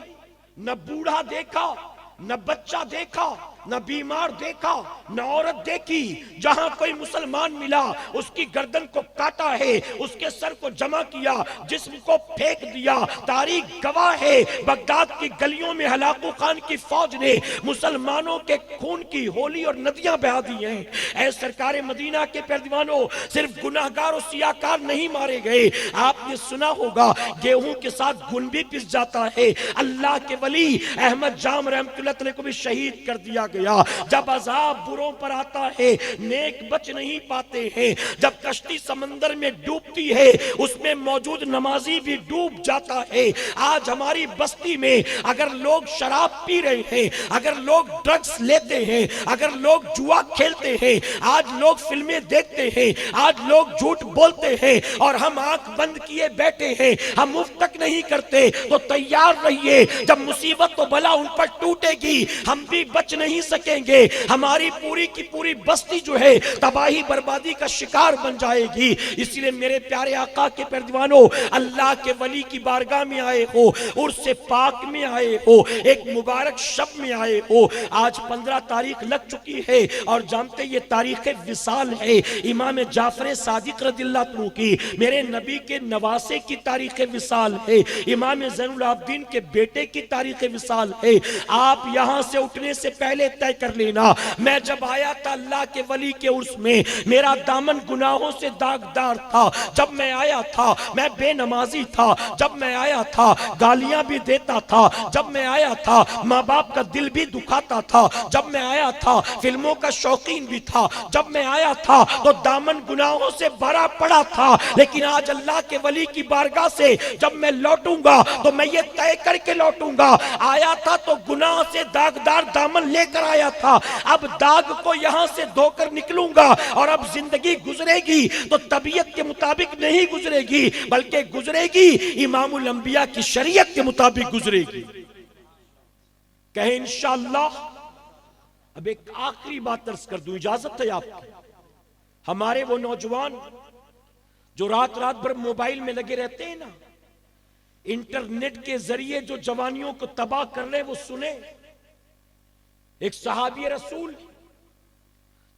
S1: نہ بوڑھا دیکھا، نہ بچہ دیکھا، نہ بیمار دیکھا، نہ عورت دیکھی، جہاں کوئی مسلمان ملا اس کی گردن کو کاٹا ہے، اس کے سر کو جمع کیا، جسم کو پھینک دیا۔ تاریخ گواہ ہے بغداد کی گلیوں میں ہلاکو خان کی فوج نے مسلمانوں کے خون کی ہولی اور ندیاں بہا دی ہیں۔ اے سرکار مدینہ کے پیروانوں، صرف گناہگار اور سیاکار نہیں مارے گئے، آپ نے سنا ہوگا گیہوں کے ساتھ گن بھی پس جاتا ہے۔ اللہ کے ولی احمد جام رحمت اللہ علیہ کو بھی شہید کر دیا گیا۔ جب عذاب بروں پر آتا ہے نیک بچ نہیں پاتے ہیں، جب کشتی سمندر میں ڈوبتی ہے اس میں موجود نمازی بھی ڈوب جاتا ہے۔ آج ہماری بستی میں اگر لوگ شراب پی رہے ہیں، اگر لوگ ڈرگز لیتے ہیں، اگر لوگ جوا کھیلتے ہیں، آج لوگ فلمیں دیکھتے ہیں، آج لوگ جھوٹ بولتے ہیں، اور ہم آنکھ بند کیے بیٹھے ہیں، ہم مفت تک نہیں کرتے، تو تیار رہیے جب مصیبت و بلا ان پر ٹوٹے گی ہم بھی بچ نہیں سکیں گے۔ ہماری پوری کی پوری بستی جو ہے تباہی بربادی کا شکار بن جائے گی۔ اس لیے میرے پیارے آقا کے پیروانوں، اللہ کے ولی کی بارگاہ میں آئے ہو، عرس پاک میں آئے ہو، ایک مبارک شب میں آئے ہو۔ آج 15 تاریخ لگ چکی ہے اور جانتے یہ تاریخ وصال ہے امام جعفر صادق رضی اللہ عنہ کی، میرے نبی کے نواسے کی تاریخ وصال ہے، امام زین العابدین کے بیٹے کی تاریخ وصال ہے۔ آپ یہاں سے اٹھنے سے پہلے طے کر لینا، میں جب آیا تھا اللہ کے ولی کے عرس میں میرا دامن گناہوں سے داغدار تھا، جب میں آیا تھا میں بے نمازی تھا، جب میں آیا تھا گالیاں بھی دیتا تھا، جب میں آیا تھا ماں باپ کا دل بھی دکھاتا تھا، جب میں آیا تھا فلموں کا شوقین بھی تھا، جب میں آیا تھا تو دامن گناہوں سے بھرا پڑا تھا، لیکن آج اللہ کے ولی کی بارگاہ سے جب میں لوٹوں گا تو میں یہ طے کر کے لوٹوں گا، آیا تھا تو گناہ سے داغدار دامن لے کر آیا تھا، اب داغ کو یہاں سے دھو کر نکلوں گا، اور اب زندگی گزرے گی تو طبیعت کے مطابق نہیں گزرے گی بلکہ گزرے گی امام الانبیاء کی شریعت کے مطابق گزرے گی۔ کہیں انشاءاللہ۔ اب ایک آخری بات عرض کر دوں، اجازت ہے آپ کی؟ ہمارے وہ نوجوان جو رات رات بھر موبائل میں لگے رہتے ہیں نا، انٹرنیٹ کے ذریعے جو جوانیوں کو تباہ کر رہے وہ سنیں۔ ایک صحابی رسول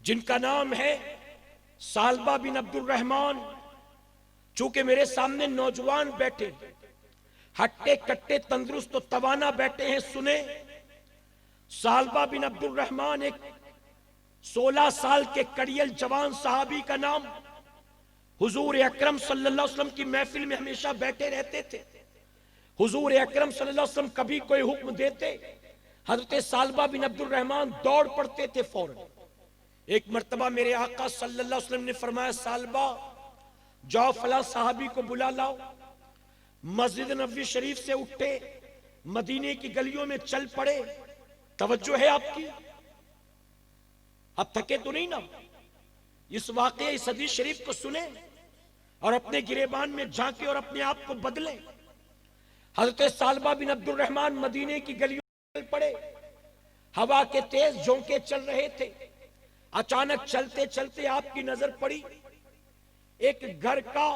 S1: جن کا نام ہے سالبہ بن عبد الرحمن. چونکہ میرے سامنے نوجوان بیٹھے, ہٹے کٹے تندرست و توانا بیٹھے ہیں, سنیں. سالبہ بن عبد الرحمن ایک 16 سال کے کڑیل جوان صحابی کا نام. حضور اکرم صلی اللہ علیہ وسلم کی محفل میں ہمیشہ بیٹھے رہتے تھے. حضور اکرم صلی اللہ علیہ وسلم کبھی کوئی حکم دیتے, حضرت سالبہ بن عبد الرحمن دوڑ پڑتے تھے فوراً. ایک مرتبہ میرے آقا صلی اللہ علیہ وسلم نے فرمایا, سالبہ جاؤ فلاں صحابی کو بلا لاؤ. مسجد نبوی شریف سے اٹھے, مدینے کی گلیوں میں چل پڑے. توجہ ہے آپ کی؟ اب تھکے تو نہیں نا؟ اس واقعہ اس حدیث شریف کو سنیں اور اپنے گریبان میں جھانکے اور اپنے آپ کو بدلیں. حضرت سالبہ بن عبد الرحمن مدینے کی گلیوں میں چل پڑے. ہوا کے تیز جھونکے چل رہے تھے. اچانک چلتے چلتے آپ کی نظر پڑی, ایک گھر کا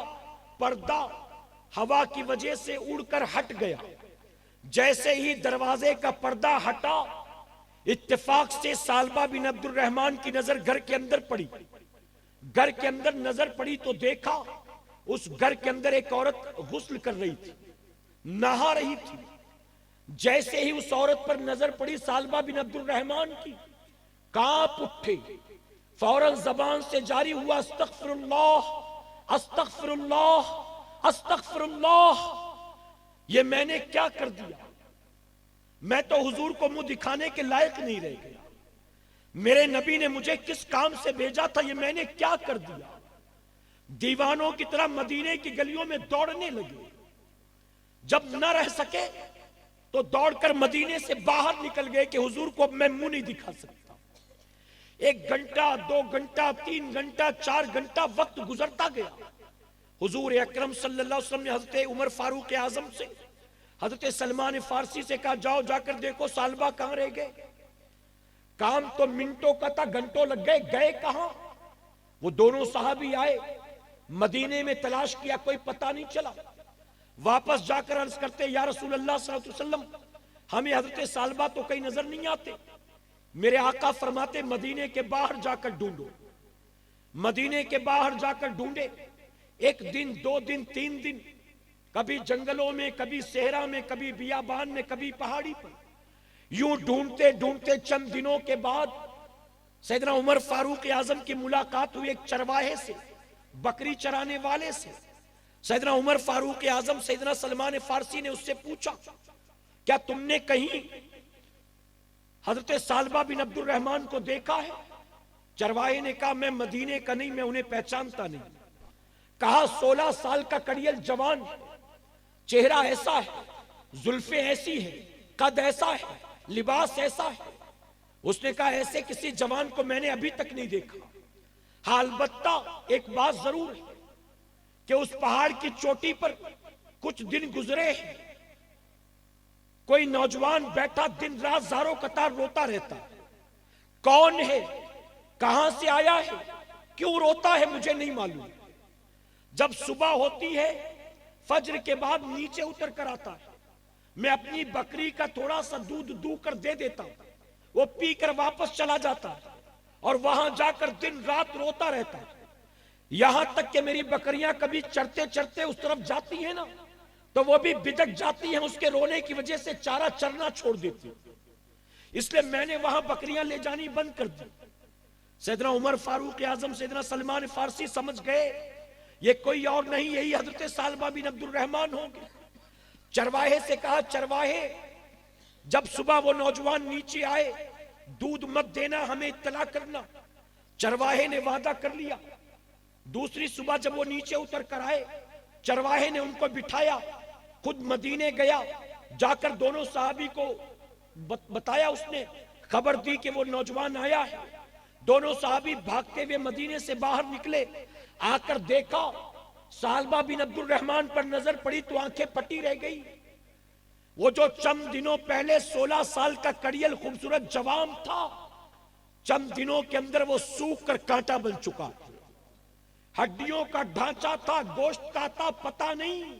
S1: پردہ ہوا کی وجہ سے اڑ کر ہٹ گیا. جیسے ہی دروازے کا پردہ ہٹا, اتفاق سے سالبہ بن عبد الرحمن کی نظر گھر کے اندر پڑی. گھر کے اندر نظر پڑی تو دیکھا اس گھر کے اندر ایک عورت غسل کر رہی تھی, نہا رہی تھی. جیسے ہی اس عورت پر نظر پڑی سالبہ بن عبد الرحمن کی, کانپ اٹھے. فوراً زبان سے جاری ہوا, استغفر اللہ استغفر اللہ استغفر اللہ. یہ میں نے کیا کر دیا؟ میں تو حضور کو منہ دکھانے کے لائق نہیں رہ گیا. میرے نبی نے مجھے کس کام سے بھیجا تھا, یہ میں نے کیا کر دیا؟ دیوانوں کی طرح مدینے کی گلیوں میں دوڑنے لگے. جب نہ رہ سکے تو دوڑ کر مدینے سے باہر نکل گئے کہ حضور کو اب میں منہ نہیں دکھا سکتا. 1 گھنٹہ 2 گھنٹہ 3 گھنٹہ 4 گھنٹہ وقت گزرتا گیا. حضور اکرم صلی اللہ علیہ وسلم نے حضرت عمر فاروق اعظم سے, حضرت سلمان فارسی سے کہا, جاؤ جا کر دیکھو سالبہ کہاں رہ گئے. کام تو منٹوں کا تھا, گھنٹوں لگ گئے, گئے کہاں؟ وہ دونوں صحابی آئے, مدینے میں تلاش کیا, کوئی پتہ نہیں چلا. واپس جا کر عرض کرتے, یا رسول اللہ صلی اللہ علیہ وسلم, ہمیں حضرت سالبہ تو کہیں نظر نہیں آتے. میرے آقا فرماتے, مدینے کے باہر جا کر ڈھونڈو. مدینے کے باہر جا کر ڈھونڈے. 1 دن 2 دن 3 دن, کبھی جنگلوں میں, کبھی صحرا میں, کبھی بیابان میں, کبھی پہاڑی پر. یوں ڈھونڈتے ڈھونڈتے چند دنوں کے بعد سیدنا عمر فاروق اعظم کی ملاقات ہوئی ایک چرواہے سے, بکری چرانے والے سے. سیدنا عمر فاروق اعظم سیدنا سلمان فارسی نے اس سے پوچھا, کیا تم نے کہیں حضرت سالبہ بن عبد الرحمن کو دیکھا ہے؟ چرواہے نے کہا, میں مدینے کا نہیں, میں انہیں پہچانتا نہیں. کہا, 16 سال کا کڑیل جوان, چہرہ ایسا ہے, زلفیں ایسی ہیں, قد ایسا ہے, لباس ایسا ہے. اس نے کہا, ایسے کسی جوان کو میں نے ابھی تک نہیں دیکھا. ہاں البتہ ایک بات ضرور ہے کہ اس پہاڑ کی چوٹی پر کچھ دن گزرے ہیں, کوئی نوجوان بیٹھا دن رات زاروں قطار روتا رہتا. کون ہے, کہاں سے آیا ہے, کیوں روتا ہے, مجھے نہیں معلوم. جب صبح ہوتی ہے فجر کے بعد نیچے اتر کر آتا ہے, میں اپنی بکری کا تھوڑا سا دودھ دو کر دے دیتا ہوں, وہ پی کر واپس چلا جاتا ہے اور وہاں جا کر دن رات روتا رہتا ہے. یہاں تک کہ میری بکریاں کبھی چرتے چرتے اس طرف جاتی ہیں نا, تو وہ بھی بدک جاتی ہیں, اس کے رونے کی وجہ سے چارہ چرنا چھوڑ دیتی. اس لیے میں نے وہاں بکریاں لے جانی بند کر دی. سیدنا عمر فاروق اعظم سیدنا سلمان فارسی سمجھ گئے یہ کوئی اور نہیں, یہی حضرت سالبہ بن عبد الرحمن ہوں گے. چرواہے سے کہا, چرواہے جب صبح وہ نوجوان نیچے آئے دودھ مت دینا, ہمیں اطلاع کرنا. چرواہے نے وعدہ کر لیا. دوسری صبح جب وہ نیچے اتر کر آئے, چرواہے نے ان کو بٹھایا, خود مدینے گیا, جا کر دونوں صحابی کو بتایا. اس نے خبر دی کہ وہ نوجوان آیا ہے. دونوں صحابی بھاگتے ہوئے مدینے سے باہر نکلے. آ کر دیکھا سالبہ بن عبد الرحمن پر نظر پڑی تو آنکھیں پٹی رہ گئی. وہ جو چند دنوں پہلے 16 سال کا کڑیل خوبصورت جوان تھا, چند دنوں کے اندر وہ سوکھ کر کانٹا بن چکا. ہڈیوں کا ڈھانچہ تھا, گوشت کا تھا, پتہ نہیں.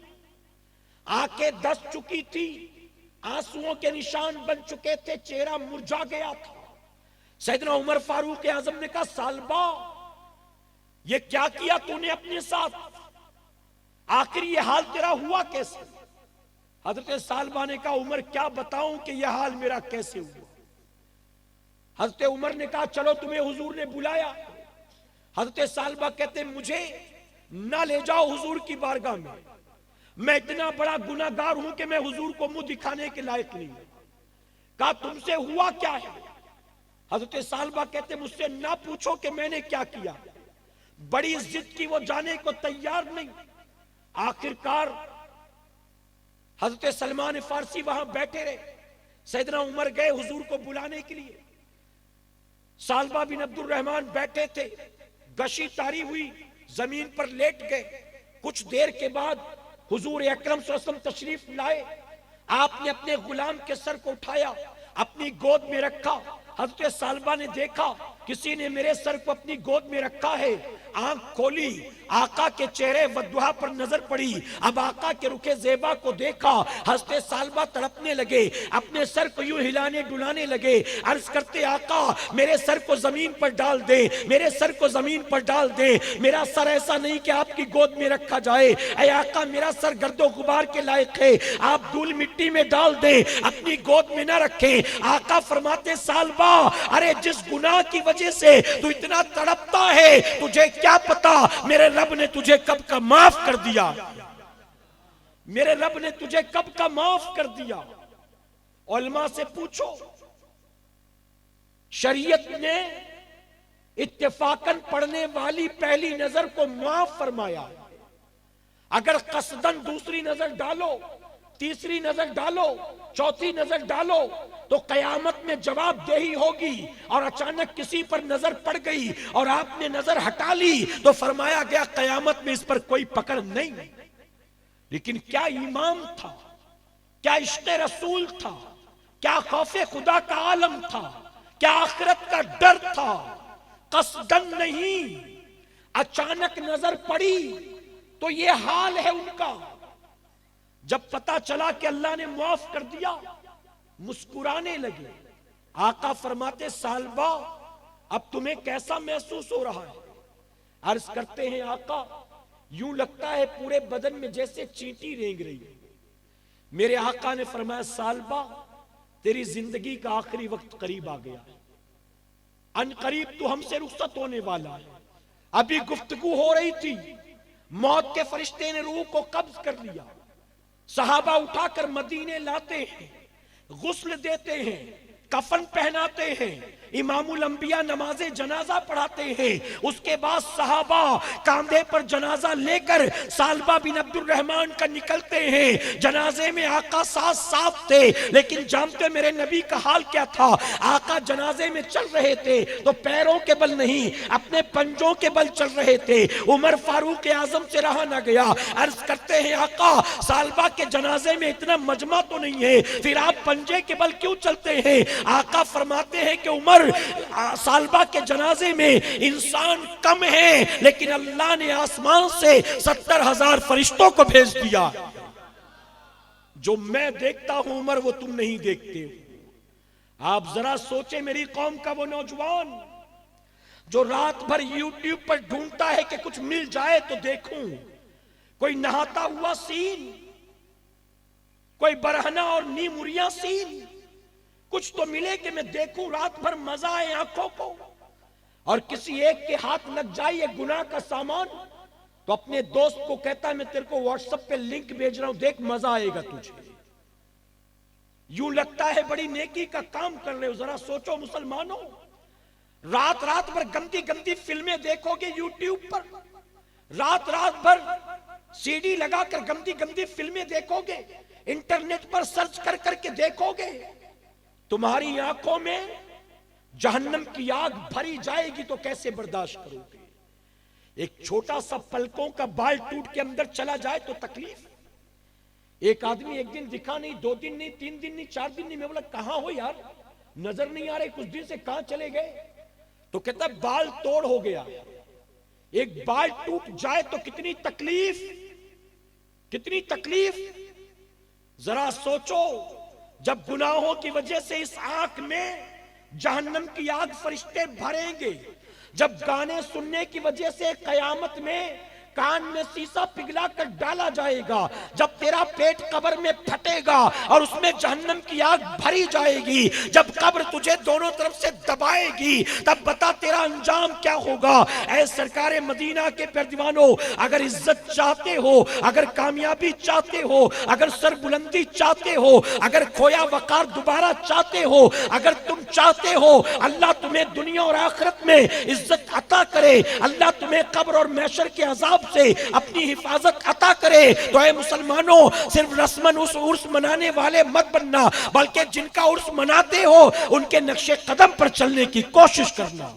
S1: آنکھیں دس چکی تھی, آنسوؤں کے نشان بن چکے تھے, چہرہ مرجھا گیا تھا. سیدنا عمر فاروق اعظم نے کہا سالبہ یہ کیا کیا تو نے اپنے ساتھ، آخر یہ حال تیرا ہوا کیسے؟ حضرت سالبہ نے کہا عمر کیا بتاؤں کہ یہ حال میرا کیسے ہوا۔ حضرت عمر نے کہا چلو تمہیں حضور نے بلایا۔ حضرت سالبہ کہتے مجھے نہ لے جاؤ حضور کی بارگاہ میں اتنا بڑا گناہگار ہوں کہ میں حضور کو منہ دکھانے کے لائق نہیں ہوں۔ کہا تم سے ہوا کیا ہے؟ حضرت سالبہ کہتے مجھ سے نہ پوچھو کہ میں نے کیا کیا، بڑی ضد کی وہ جانے کو تیار نہیں۔ آخرکار حضرت سلمان فارسی وہاں بیٹھے رہے، سیدنا عمر گئے حضور کو بلانے کے لیے، سالبہ بن عبد الرحمن بیٹھے تھے، گشی تاری ہوئی، زمین پر لیٹ گئے۔ کچھ دیر کے بعد حضور اکرم صلی اللہ علیہ وسلم تشریف لائے، آپ نے اپنے غلام کے سر کو اٹھایا، اپنی گود میں رکھا۔ حضرت سالبہ نے دیکھا کسی نے میرے سر کو اپنی گود میں رکھا ہے، آنکھ کھولی، آقا کے چہرے ودعا پر نظر پڑی، اب آقا کے رخ زیبا کو دیکھا، حضرت سالبہ تڑپنے لگے، اپنے سر کو یوں ہلانے ڈلانے لگے، عرض کرتے آقا میرے سر کو زمین پر ڈال دے، میرے سر کو زمین پر ڈال دے، میرا سر ایسا نہیں کہ آپ کی گود میں رکھا جائے، اے آقا میرا سر گرد و غبار کے لائق ہے، آپ دھول مٹی میں ڈال دیں، اپنی گود میں نہ رکھیں۔ آقا فرماتے سالبہ ارے جس گناہ کی وجہ سے تو اتنا تڑپتا ہے تجھے کیا پتا میرے رب نے تجھے کب کا معاف کر دیا، میرے رب نے تجھے کب کا معاف کر دیا۔ علماء سے پوچھو، شریعت نے اتفاقاً پڑھنے والی پہلی نظر کو معاف فرمایا، اگر قصداً دوسری نظر ڈالو، تیسری نظر ڈالو، چوتھی نظر ڈالو تو قیامت میں جواب دہی ہوگی، اور اچانک کسی پر نظر پڑ گئی اور آپ نے نظر ہٹا لی تو فرمایا گیا قیامت میں اس پر کوئی پکڑ نہیں۔ لیکن کیا ایمان تھا، کیا عشق رسول تھا، کیا خوف خدا کا عالم تھا، کیا آخرت کا ڈر تھا، قصدن نہیں، اچانک نظر پڑی تو یہ حال ہے ان کا۔ جب پتا چلا کہ اللہ نے معاف کر دیا مسکرانے لگے۔ آقا فرماتے سالبہ اب تمہیں کیسا محسوس ہو رہا ہے؟ عرض کرتے ہیں آقا یوں لگتا ہے پورے بدن میں جیسے چینٹی رینگ رہی ہے۔ میرے آقا نے فرمایا سالبہ تیری زندگی کا آخری وقت قریب آ گیا ہے، ان قریب تو ہم سے رخصت ہونے والا ہے۔ ابھی گفتگو ہو رہی تھی، موت کے فرشتے نے روح کو قبض کر لیا، صحابہ اٹھا کر مدینے لاتے ہیں، غسل دیتے ہیں، کفن پہناتے ہیں، امام الانبیاء نماز جنازہ پڑھاتے ہیں، اس کے بعد صحابہ کاندھے پر جنازہ لے کر سالبہ بن عبد الرحمن کا نکلتے ہیں۔ جنازے میں آقا صاف تھے، لیکن جانتے میرے نبی کا حال کیا تھا؟ آقا جنازے میں چل رہے تھے تو پیروں کے بل نہیں اپنے پنجوں کے بل چل رہے تھے۔ عمر فاروق اعظم سے رہا نہ گیا، عرض کرتے ہیں آقا سالبہ کے جنازے میں اتنا مجمع تو نہیں ہے، پھر آپ پنجے کے بل کیوں چلتے ہیں؟ آقا فرماتے ہیں کہ عمر سالبہ کے جنازے میں انسان کم ہے، لیکن اللہ نے آسمان سے 70,000 فرشتوں کو بھیج دیا۔ جو میں دیکھتا ہوں عمر وہ تم نہیں دیکھتے ہو۔ آپ ذرا سوچیں میری قوم کا وہ نوجوان جو رات بھر یوٹیوب پر ڈھونڈتا ہے کہ کچھ مل جائے تو دیکھوں، کوئی نہاتا ہوا سین، کوئی برہنہ اور نیموریاں سین، کچھ تو ملے کہ میں دیکھوں، رات بھر مزہ آئے آنکھوں کو۔ اور کسی ایک کے ہاتھ لگ جائے یہ گناہ کا سامان تو اپنے دوست کو کہتا ہے میں تیرے کو واٹس ایپ پہ لنک بھیج رہا ہوں، دیکھ مزہ آئے گا تجھے۔ یوں لگتا ہے بڑی نیکی کا کام کر رہے ہو۔ ذرا سوچو مسلمانوں، رات بھر گندی فلمیں دیکھو گے یوٹیوب پر، رات بھر سی ڈی لگا کر گندی فلمیں دیکھو گے، انٹرنیٹ پر سرچ کر کے دیکھو گے، تمہاری آنکھوں میں جہنم کی آگ بھری جائے گی تو کیسے برداشت کرو گے؟ ایک چھوٹا سا پلکوں کا بال ٹوٹ کے اندر چلا جائے تو تکلیف۔ ایک آدمی ایک دن دکھا نہیں، 2 دن نہیں، 3 دن نہیں، 4 دن نہیں، میں بولا کہاں ہو یار، نظر نہیں آ رہے، کچھ دن سے کہاں چلے گئے؟ تو کہتا ہے بال توڑ ہو گیا۔ ایک بال ٹوٹ جائے تو کتنی تکلیف۔ ذرا سوچو جب گناہوں کی وجہ سے اس آنکھ میں جہنم کی آگ فرشتے بھریں گے. جب گانے سننے کی وجہ سے قیامت میں کان میں سیسا پگھلا کر ڈالا جائے گا, جب تیرا پیٹ قبر میں پھٹے گا اور اس میں جہنم کی آگ بھری جائے گی, جب قبر تجھے دونوں طرف سے دبائے گی, تب بتا تیرا انجام کیا ہوگا. اے سرکار مدینہ کے پردیوانوں, اگر عزت چاہتے ہو, اگر کامیابی چاہتے ہو, اگر سر بلندی چاہتے ہو, اگر کھویا وقار دوبارہ چاہتے ہو, اگر تم چاہتے ہو اللہ تمہیں دنیا اور آخرت میں عزت عطا کرے, اللہ تمہیں قبر اور محشر کے عذاب سے اپنی حفاظت عطا کرے, تو اے مسلمانوں صرف رسمن اس عرس منانے والے مت بننا, بلکہ جن کا عرس مناتے ہو ان کے نقش قدم پر چلنے کی کوشش کرنا.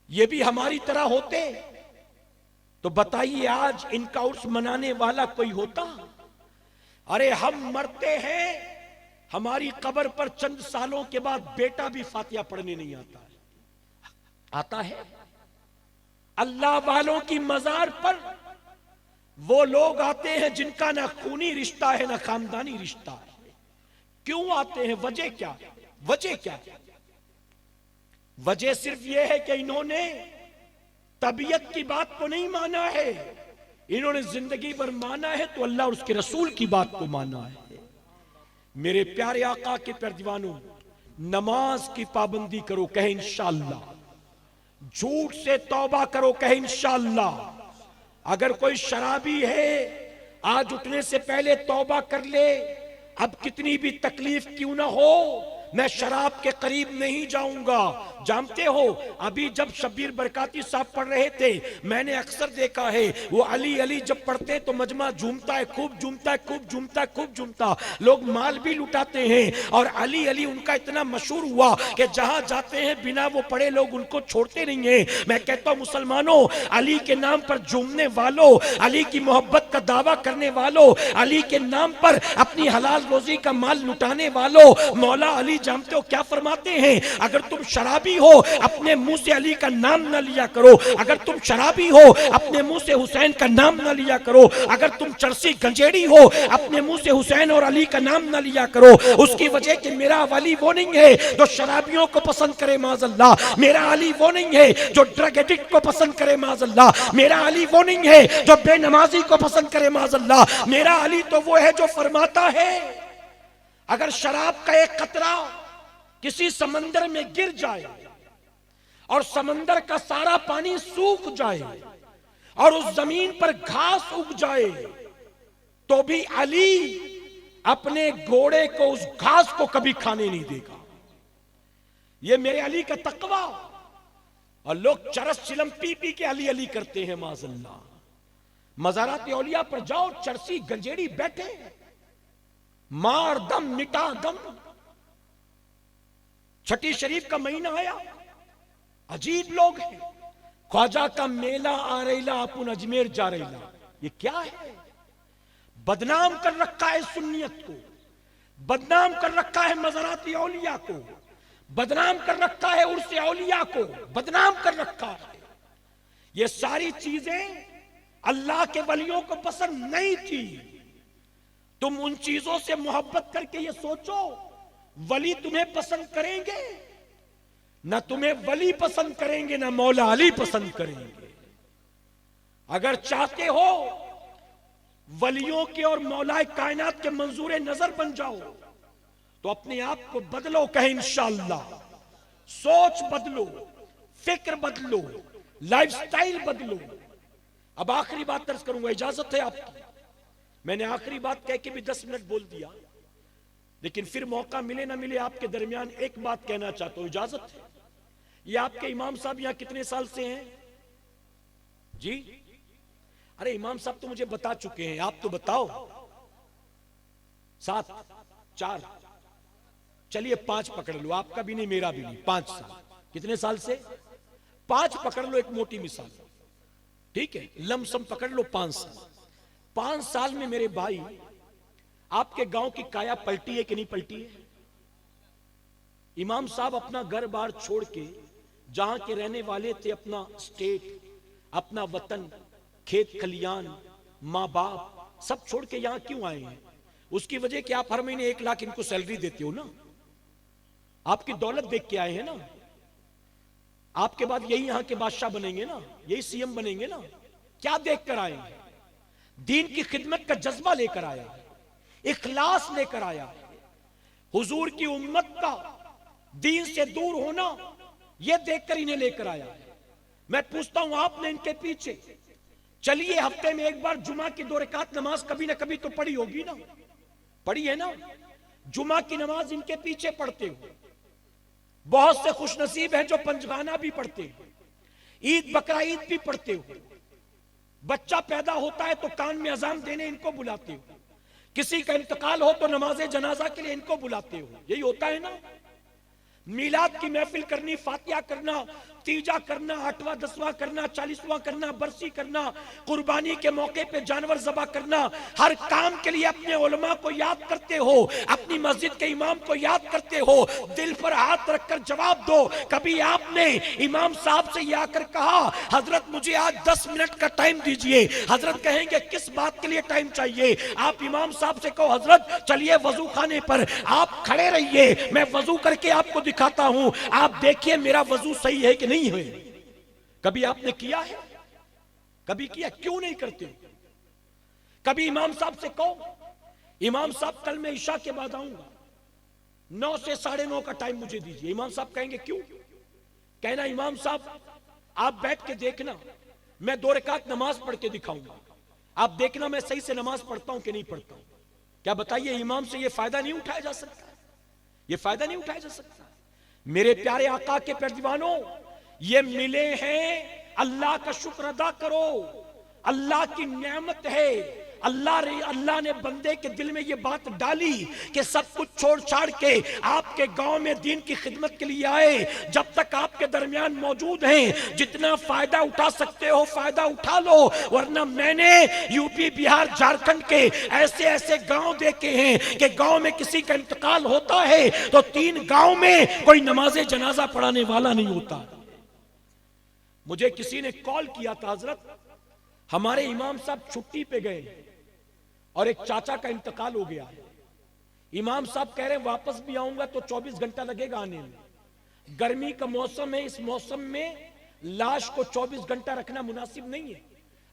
S1: یہ بھی ہماری طرح ہوتے تو بتائیے آج ان کا عرس منانے والا کوئی ہوتا؟ ارے ہم مرتے ہیں, ہماری قبر پر چند سالوں کے بعد بیٹا بھی فاتحہ پڑھنے نہیں آتا ہے. اللہ والوں کی مزار پر وہ لوگ آتے ہیں جن کا نہ خونی رشتہ ہے نہ خاندانی رشتہ ہے. کیوں آتے ہیں؟ وجہ کیا ہے؟ وجہ کیا ہے؟ وجہ صرف یہ ہے کہ انہوں نے طبیعت کی بات کو نہیں مانا ہے, انہوں نے زندگی بھر مانا ہے تو اللہ اور اس کے رسول کی بات کو مانا ہے. میرے پیارے آقا کے پردیوانوں, نماز کی پابندی کرو, کہیں انشاءاللہ. جھوٹ سے توبہ کرو, کہیں انشاءاللہ. اگر کوئی شرابی ہے آج اٹھنے سے پہلے توبہ کر لے, اب کتنی بھی تکلیف کیوں نہ ہو میں شراب کے قریب نہیں جاؤں گا. جانتے ہو ابھی جب شبیر برکاتی صاحب پڑھ رہے تھے میں نے اکثر دیکھا ہے وہ علی علی جب پڑھتے تو مجمع جھومتا ہے, خوب جھومتا ہے, خوب جھومتا ہے, خوب جھومتا. لوگ مال بھی لٹاتے ہیں اور علی علی ان کا اتنا مشہور ہوا کہ جہاں جاتے ہیں بنا وہ پڑھے لوگ ان کو چھوڑتے نہیں ہیں. میں کہتا ہوں مسلمانوں, علی کے نام پر جھومنے والوں, علی کی محبت کا دعویٰ کرنے والوں, علی کے نام پر اپنی حلال روزی کا مال لٹانے والوں, مولا علی جانتے ہو کیا فرماتے ہیں؟ اگر تم شرابی ہو اپنے منہ سے علی کا نام نہ لیا کرو, اگر تم شرابی ہو اپنے منہ سے حسین کا نام نہ لیا کرو, اگر تم چرسی گنجیڑی ہو اپنے منہ سے حسین اور علی کا نام نہ لیا کرو. اس کی وجہ کہ میرا ولی وہ نہیں ہے جو شرابیوں کو پسند کرے معاذ اللہ, میرا علی وہ نہیں ہے جو ڈرگ ایڈکٹ کو پسند کرے معاذ اللہ, میرا علی وہ نہیں ہے جو بے نمازی کو پسند کرے معاذ اللہ. میرا علی تو وہ ہے جو فرماتا ہے اگر شراب کا ایک قطرہ کسی سمندر میں گر جائے اور سمندر کا سارا پانی سوکھ جائے اور اس زمین پر گھاس اگ جائے تو بھی علی اپنے گھوڑے کو اس گھاس کو کبھی کھانے نہیں دے گا. یہ میرے علی کا تقویٰ. اور لوگ چرس چلم پی پی کے علی علی کرتے ہیں معاذ اللہ. مزارات اولیاء پر جاؤ, چرسی گنجیڑی بیٹھے, مار دم نٹا دم. چھٹی شریف کا مہینہ آیا, عجیب لوگ ہیں. خواجہ کا میلہ آ ریلا اپن اجمیر جا ریلا, یہ کیا ہے؟ بدنام کر رکھا ہے سنیت کو, بدنام کر رکھا ہے مزارات اولیاء کو, بدنام کر رکھا ہے عرس اولیاء کو, بدنام کر رکھا ہے. یہ ساری چیزیں اللہ کے ولیوں کو پسند نہیں تھی. تم ان چیزوں سے محبت کر کے یہ سوچو ولی تمہیں پسند کریں گے؟ نہ تمہیں ولی پسند کریں گے نہ مولا علی پسند کریں گے. اگر چاہتے ہو ولیوں کے اور مولا کائنات کے منظور نظر بن جاؤ تو اپنے آپ کو بدلو, کہیں انشاءاللہ. سوچ بدلو, فکر بدلو, لائف سٹائل بدلو. اب آخری بات عرض کروں گا, اجازت ہے آپ کی؟ میں نے آخری بات کہہ کے بھی 10 منٹ بول دیا, لیکن پھر موقع ملے نہ ملے آپ کے درمیان ایک بات کہنا چاہتا ہوں, اجازت ہے؟ یہ آپ کے امام صاحب یہاں کتنے سال سے ہیں جی؟ ارے امام صاحب تو مجھے بتا چکے ہیں, آپ تو بتاؤ. 7 4 چلیے 5 پکڑ لو, آپ کا بھی نہیں میرا بھی نہیں, 5 سال. کتنے سال سے؟ 5 پکڑ لو, ایک موٹی مثال, ٹھیک ہے, لم سم پکڑ لو 5 سال. 5 سال میں میرے بھائی آپ کے گاؤں کی کایا پلٹی ہے کہ نہیں پلٹی ہے؟ امام صاحب اپنا گھر بار چھوڑ کے جہاں کے رہنے والے تھے, اپنا سٹیٹ, اپنا وطن, کھیت کھلیان, ماں باپ سب چھوڑ کے یہاں کیوں آئے ہیں؟ اس کی وجہ کہ آپ ہر مہینے 1 لاکھ ان کو سیلری دیتے ہو نا. آپ کی دولت دیکھ کے آئے ہیں نا, آپ کے بعد یہی یہاں کے بادشاہ بنیں گے نا, یہی سی ایم بنیں گے نا. کیا دیکھ کر آئے ہیں؟ دین کی خدمت کا جذبہ لے کر آیا, اخلاص لے کر آیا. حضور کی امت کا دین سے دور ہونا یہ دیکھ کر انہیں لے کر آیا. میں پوچھتا ہوں, آپ نے ان کے پیچھے چلیے ہفتے میں ایک بار جمعہ کی 2 رکعت نماز کبھی نہ کبھی تو پڑھی ہوگی نا, پڑھی ہے نا؟ جمعہ کی نماز ان کے پیچھے پڑھتے ہو. بہت سے خوش نصیب ہیں جو پنجگانہ بھی پڑھتے ہو, عید بقرہ عید بھی پڑھتے ہو. بچہ پیدا ہوتا ہے تو کان میں اذان دینے ان کو بلاتے ہو, کسی کا انتقال ہو تو نماز جنازہ کے لیے ان کو بلاتے ہو. یہی ہوتا ہے نا. میلاد کی محفل کرنی, فاتحہ کرنا, تیجا کرنا, 8واں 10واں کرنا, 40واں کرنا, برسی کرنا, قربانی کے موقع پہ جانور ذبح کرنا, ہر کام کے لیے اپنے علماء کو یاد کرتے ہو, اپنی مسجد کے امام کو یاد کرتے ہو. دل پر ہاتھ رکھ کر جواب دو, کبھی آپ نے امام صاحب سے یہ آ کر کہا حضرت مجھے آج 10 منٹ کا ٹائم دیجئے؟ حضرت کہیں گے کس بات کے لیے ٹائم چاہیے؟ آپ امام صاحب سے کہو حضرت چلیے وضو خانے پر, آپ کھڑے رہیے, میں وضو کر کے آپ کو دکھاتا ہوں, آپ دیکھیے میرا وضو صحیح ہے کہ نہیں ہے. کبھی آپ نے کیا ہے؟ کبھی کیا؟ کیوں نہیں کرتے؟ کبھی امام صاحب سے کہو امام صاحب کل میں عشاء کے بعد آؤں گا, 9 سے 9:30 کا ٹائم مجھے دیجیے. امام صاحب کہیں گے کیوں؟ کہنا امام صاحب آپ بیٹھ کے دیکھنا, میں 2 رکعت نماز پڑھ کے دکھاؤں گا, آپ دیکھنا میں صحیح سے نماز پڑھتا ہوں کہ نہیں پڑھتا ہوں. کیا بتائیے امام سے یہ فائدہ نہیں اٹھایا جا سکتا؟ یہ فائدہ نہیں اٹھایا جا سکتا؟ میرے پیارے آقا کے پیروانوں, یہ ملے ہیں, اللہ کا شکر ادا کرو. اللہ کی نعمت ہے. اللہ نے بندے کے دل میں یہ بات ڈالی کہ سب کچھ چھوڑ چھاڑ کے آپ کے گاؤں میں دین کی خدمت کے لیے آئے. جب تک آپ کے درمیان موجود ہیں جتنا فائدہ اٹھا سکتے ہو فائدہ اٹھا لو, ورنہ میں نے یو پی بہار جھارکھنڈ کے ایسے ایسے گاؤں دیکھے ہیں کہ گاؤں میں کسی کا انتقال ہوتا ہے تو 3 گاؤں میں کوئی نماز جنازہ پڑھانے والا نہیں ہوتا. مجھے کسی نے کال کیا تھا, حضرت ہمارے امام صاحب چھٹی پہ گئے اور ایک چاچا کا انتقال ہو گیا. امام صاحب کہہ رہے ہیں واپس بھی آؤں گا تو 24 گھنٹہ لگے گا آنے میں. گرمی کا موسم ہے, اس موسم میں لاش کو 24 گھنٹہ رکھنا مناسب نہیں ہے.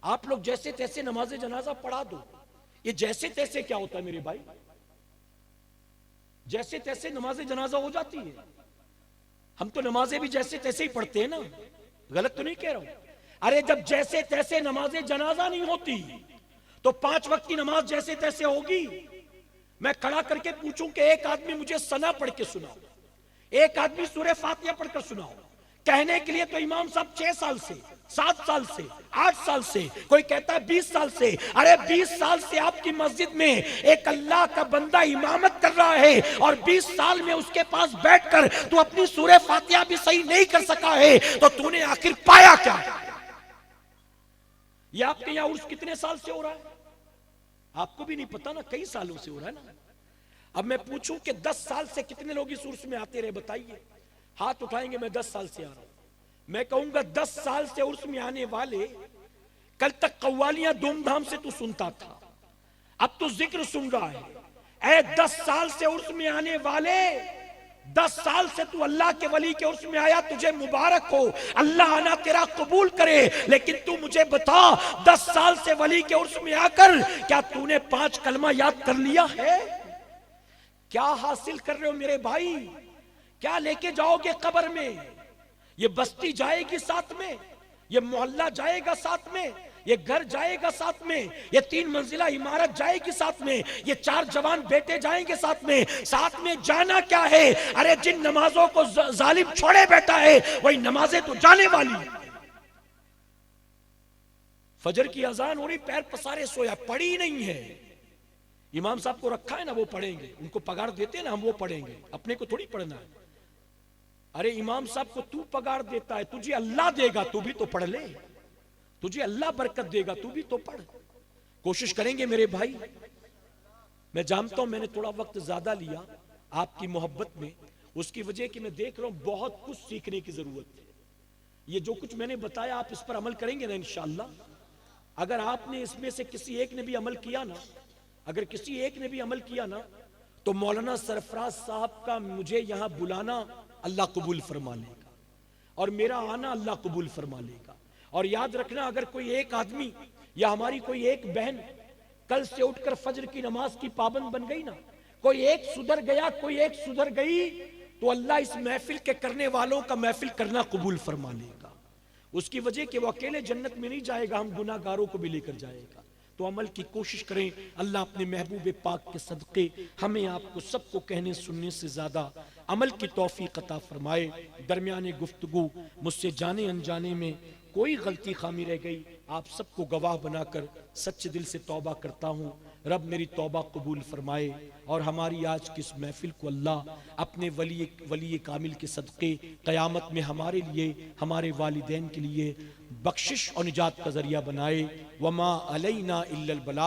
S1: آپ لوگ جیسے تیسے نماز جنازہ پڑھا دو. یہ جیسے تیسے کیا ہوتا ہے میرے بھائی؟ جیسے تیسے نماز جنازہ ہو جاتی ہے؟ ہم تو نمازیں بھی جیسے تیسے ہی پڑھتے ہیں نا, غلط تو نہیں کہہ رہا ہوں. ارے جب جیسے تیسے نماز جنازہ نہیں ہوتی تو 5 وقت کی نماز جیسے تیسے ہوگی؟ میں کھڑا کر کے پوچھوں کہ ایک آدمی مجھے ثنا پڑھ کے سناؤ, ایک آدمی سورہ فاتحہ پڑھ کر سناؤ. کہنے کے لیے تو امام صاحب 6 سال سے, 7 سال سے, 8 سال سے, کوئی کہتا ہے 20 سال سے. ارے 20 سال سے آپ کی مسجد میں ایک اللہ کا بندہ امامت کر رہا ہے اور 20 سال میں اس کے پاس بیٹھ کر تو اپنی سورہ فاتحہ بھی صحیح نہیں کر سکا ہے, تو تو نے آخر پایا کیا؟ یہ آپ کے یہاں عرس کتنے سال سے ہو رہا ہے؟ آپ کو بھی نہیں پتا نا, کئی سالوں سے ہو رہا ہے نا. اب میں پوچھوں کہ 10 سال سے کتنے لوگ اس عرس میں آتے رہے, بتائیے. ہاتھ اٹھائیں گے میں 10 سال سے آ رہا ہوں. میں کہوں گا 10 سال سے عرس میں آنے والے, کل تک قوالیاں دھوم دھام سے تو سنتا تھا, اب تو ذکر سن رہا ہے. اے 10 سال سے عرس میں آنے والے, 10 سال سے تو اللہ کے ولی کے عرس میں آیا, تجھے مبارک ہو, اللہ آنا تیرا قبول کرے. لیکن تو مجھے بتا 10 سال سے ولی کے عرس میں آ کر کیا تو نے 5 کلمہ یاد کر لیا ہے؟ کیا حاصل کر رہے ہو میرے بھائی؟ کیا لے کے جاؤ گے قبر میں؟ یہ بستی جائے گی ساتھ میں, یہ محلہ جائے گا ساتھ میں, یہ گھر جائے گا ساتھ میں, یہ 3 منزلہ عمارت جائے گی ساتھ میں, یہ 4 جوان بیٹے جائیں گے ساتھ میں. ساتھ میں جانا کیا ہے؟ ارے جن نمازوں کو ظالم چھوڑے بیٹھا ہے وہی نمازیں تو جانے والی. فجر کی اذان ہو رہی, پیر پسارے سویا, پڑھی نہیں ہے. امام صاحب کو رکھا ہے نا, وہ پڑھیں گے, ان کو پگار دیتے ہیں نا, ہم وہ پڑھیں گے, اپنے کو تھوڑی پڑھنا ہے. ارے امام صاحب کو تو پگار دیتا ہے, تجھے اللہ دے گا, تو بھی تو پڑھ لے. تجھے اللہ برکت دے گا, تو بھی تو پڑھ. کوشش کریں گے میرے بھائی. میں جانتا ہوں میں نے تھوڑا وقت زیادہ لیا آپ کی محبت میں, اس کی وجہ کہ میں دیکھ رہا ہوں بہت کچھ سیکھنے کی ضرورت ہے. یہ جو کچھ میں نے بتایا آپ اس پر عمل کریں گے نا انشاءاللہ. اگر آپ نے اس میں سے کسی ایک نے بھی عمل کیا نا, اگر کسی ایک نے بھی عمل کیا نا, تو مولانا سرفراز صاحب کا مجھے یہاں بلانا اللہ قبول فرما لے گا، اور میرا آنا اللہ قبول فرما لے گا۔ اور یاد رکھنا، اگر کوئی ایک آدمی یا ہماری کوئی ایک بہن کل سے اٹھ کر فجر کی نماز کی پابند بن گئی نا، کوئی ایک سدھر گیا، کوئی ایک سدھر گئی، تو اللہ اس محفل کے کرنے والوں کا محفل کرنا قبول فرما لے گا۔ اس کی وجہ کہ وہ اکیلے جنت میں نہیں جائے گا، ہم گناہ گاروں کو بھی لے کر جائے گا۔ تو عمل کی کوشش کریں، اللہ اپنے محبوب پاک کے صدقے ہمیں آپ کو سب کو کہنے سننے سے زیادہ عمل کی توفیق عطا فرمائے۔ درمیان گفتگو مجھ سے جانے انجانے میں کوئی غلطی خامی رہ گئی، آپ سب کو گواہ بنا کر سچے دل سے توبہ کرتا ہوں۔ رب میری توبہ قبول فرمائے، اور ہماری آج کی اس محفل کو اللہ اپنے ولی کامل کے صدقے قیامت میں ہمارے لیے، ہمارے والدین کے لیے بخشش اور نجات کا ذریعہ بنائے۔ وما علینا الا البلاغ۔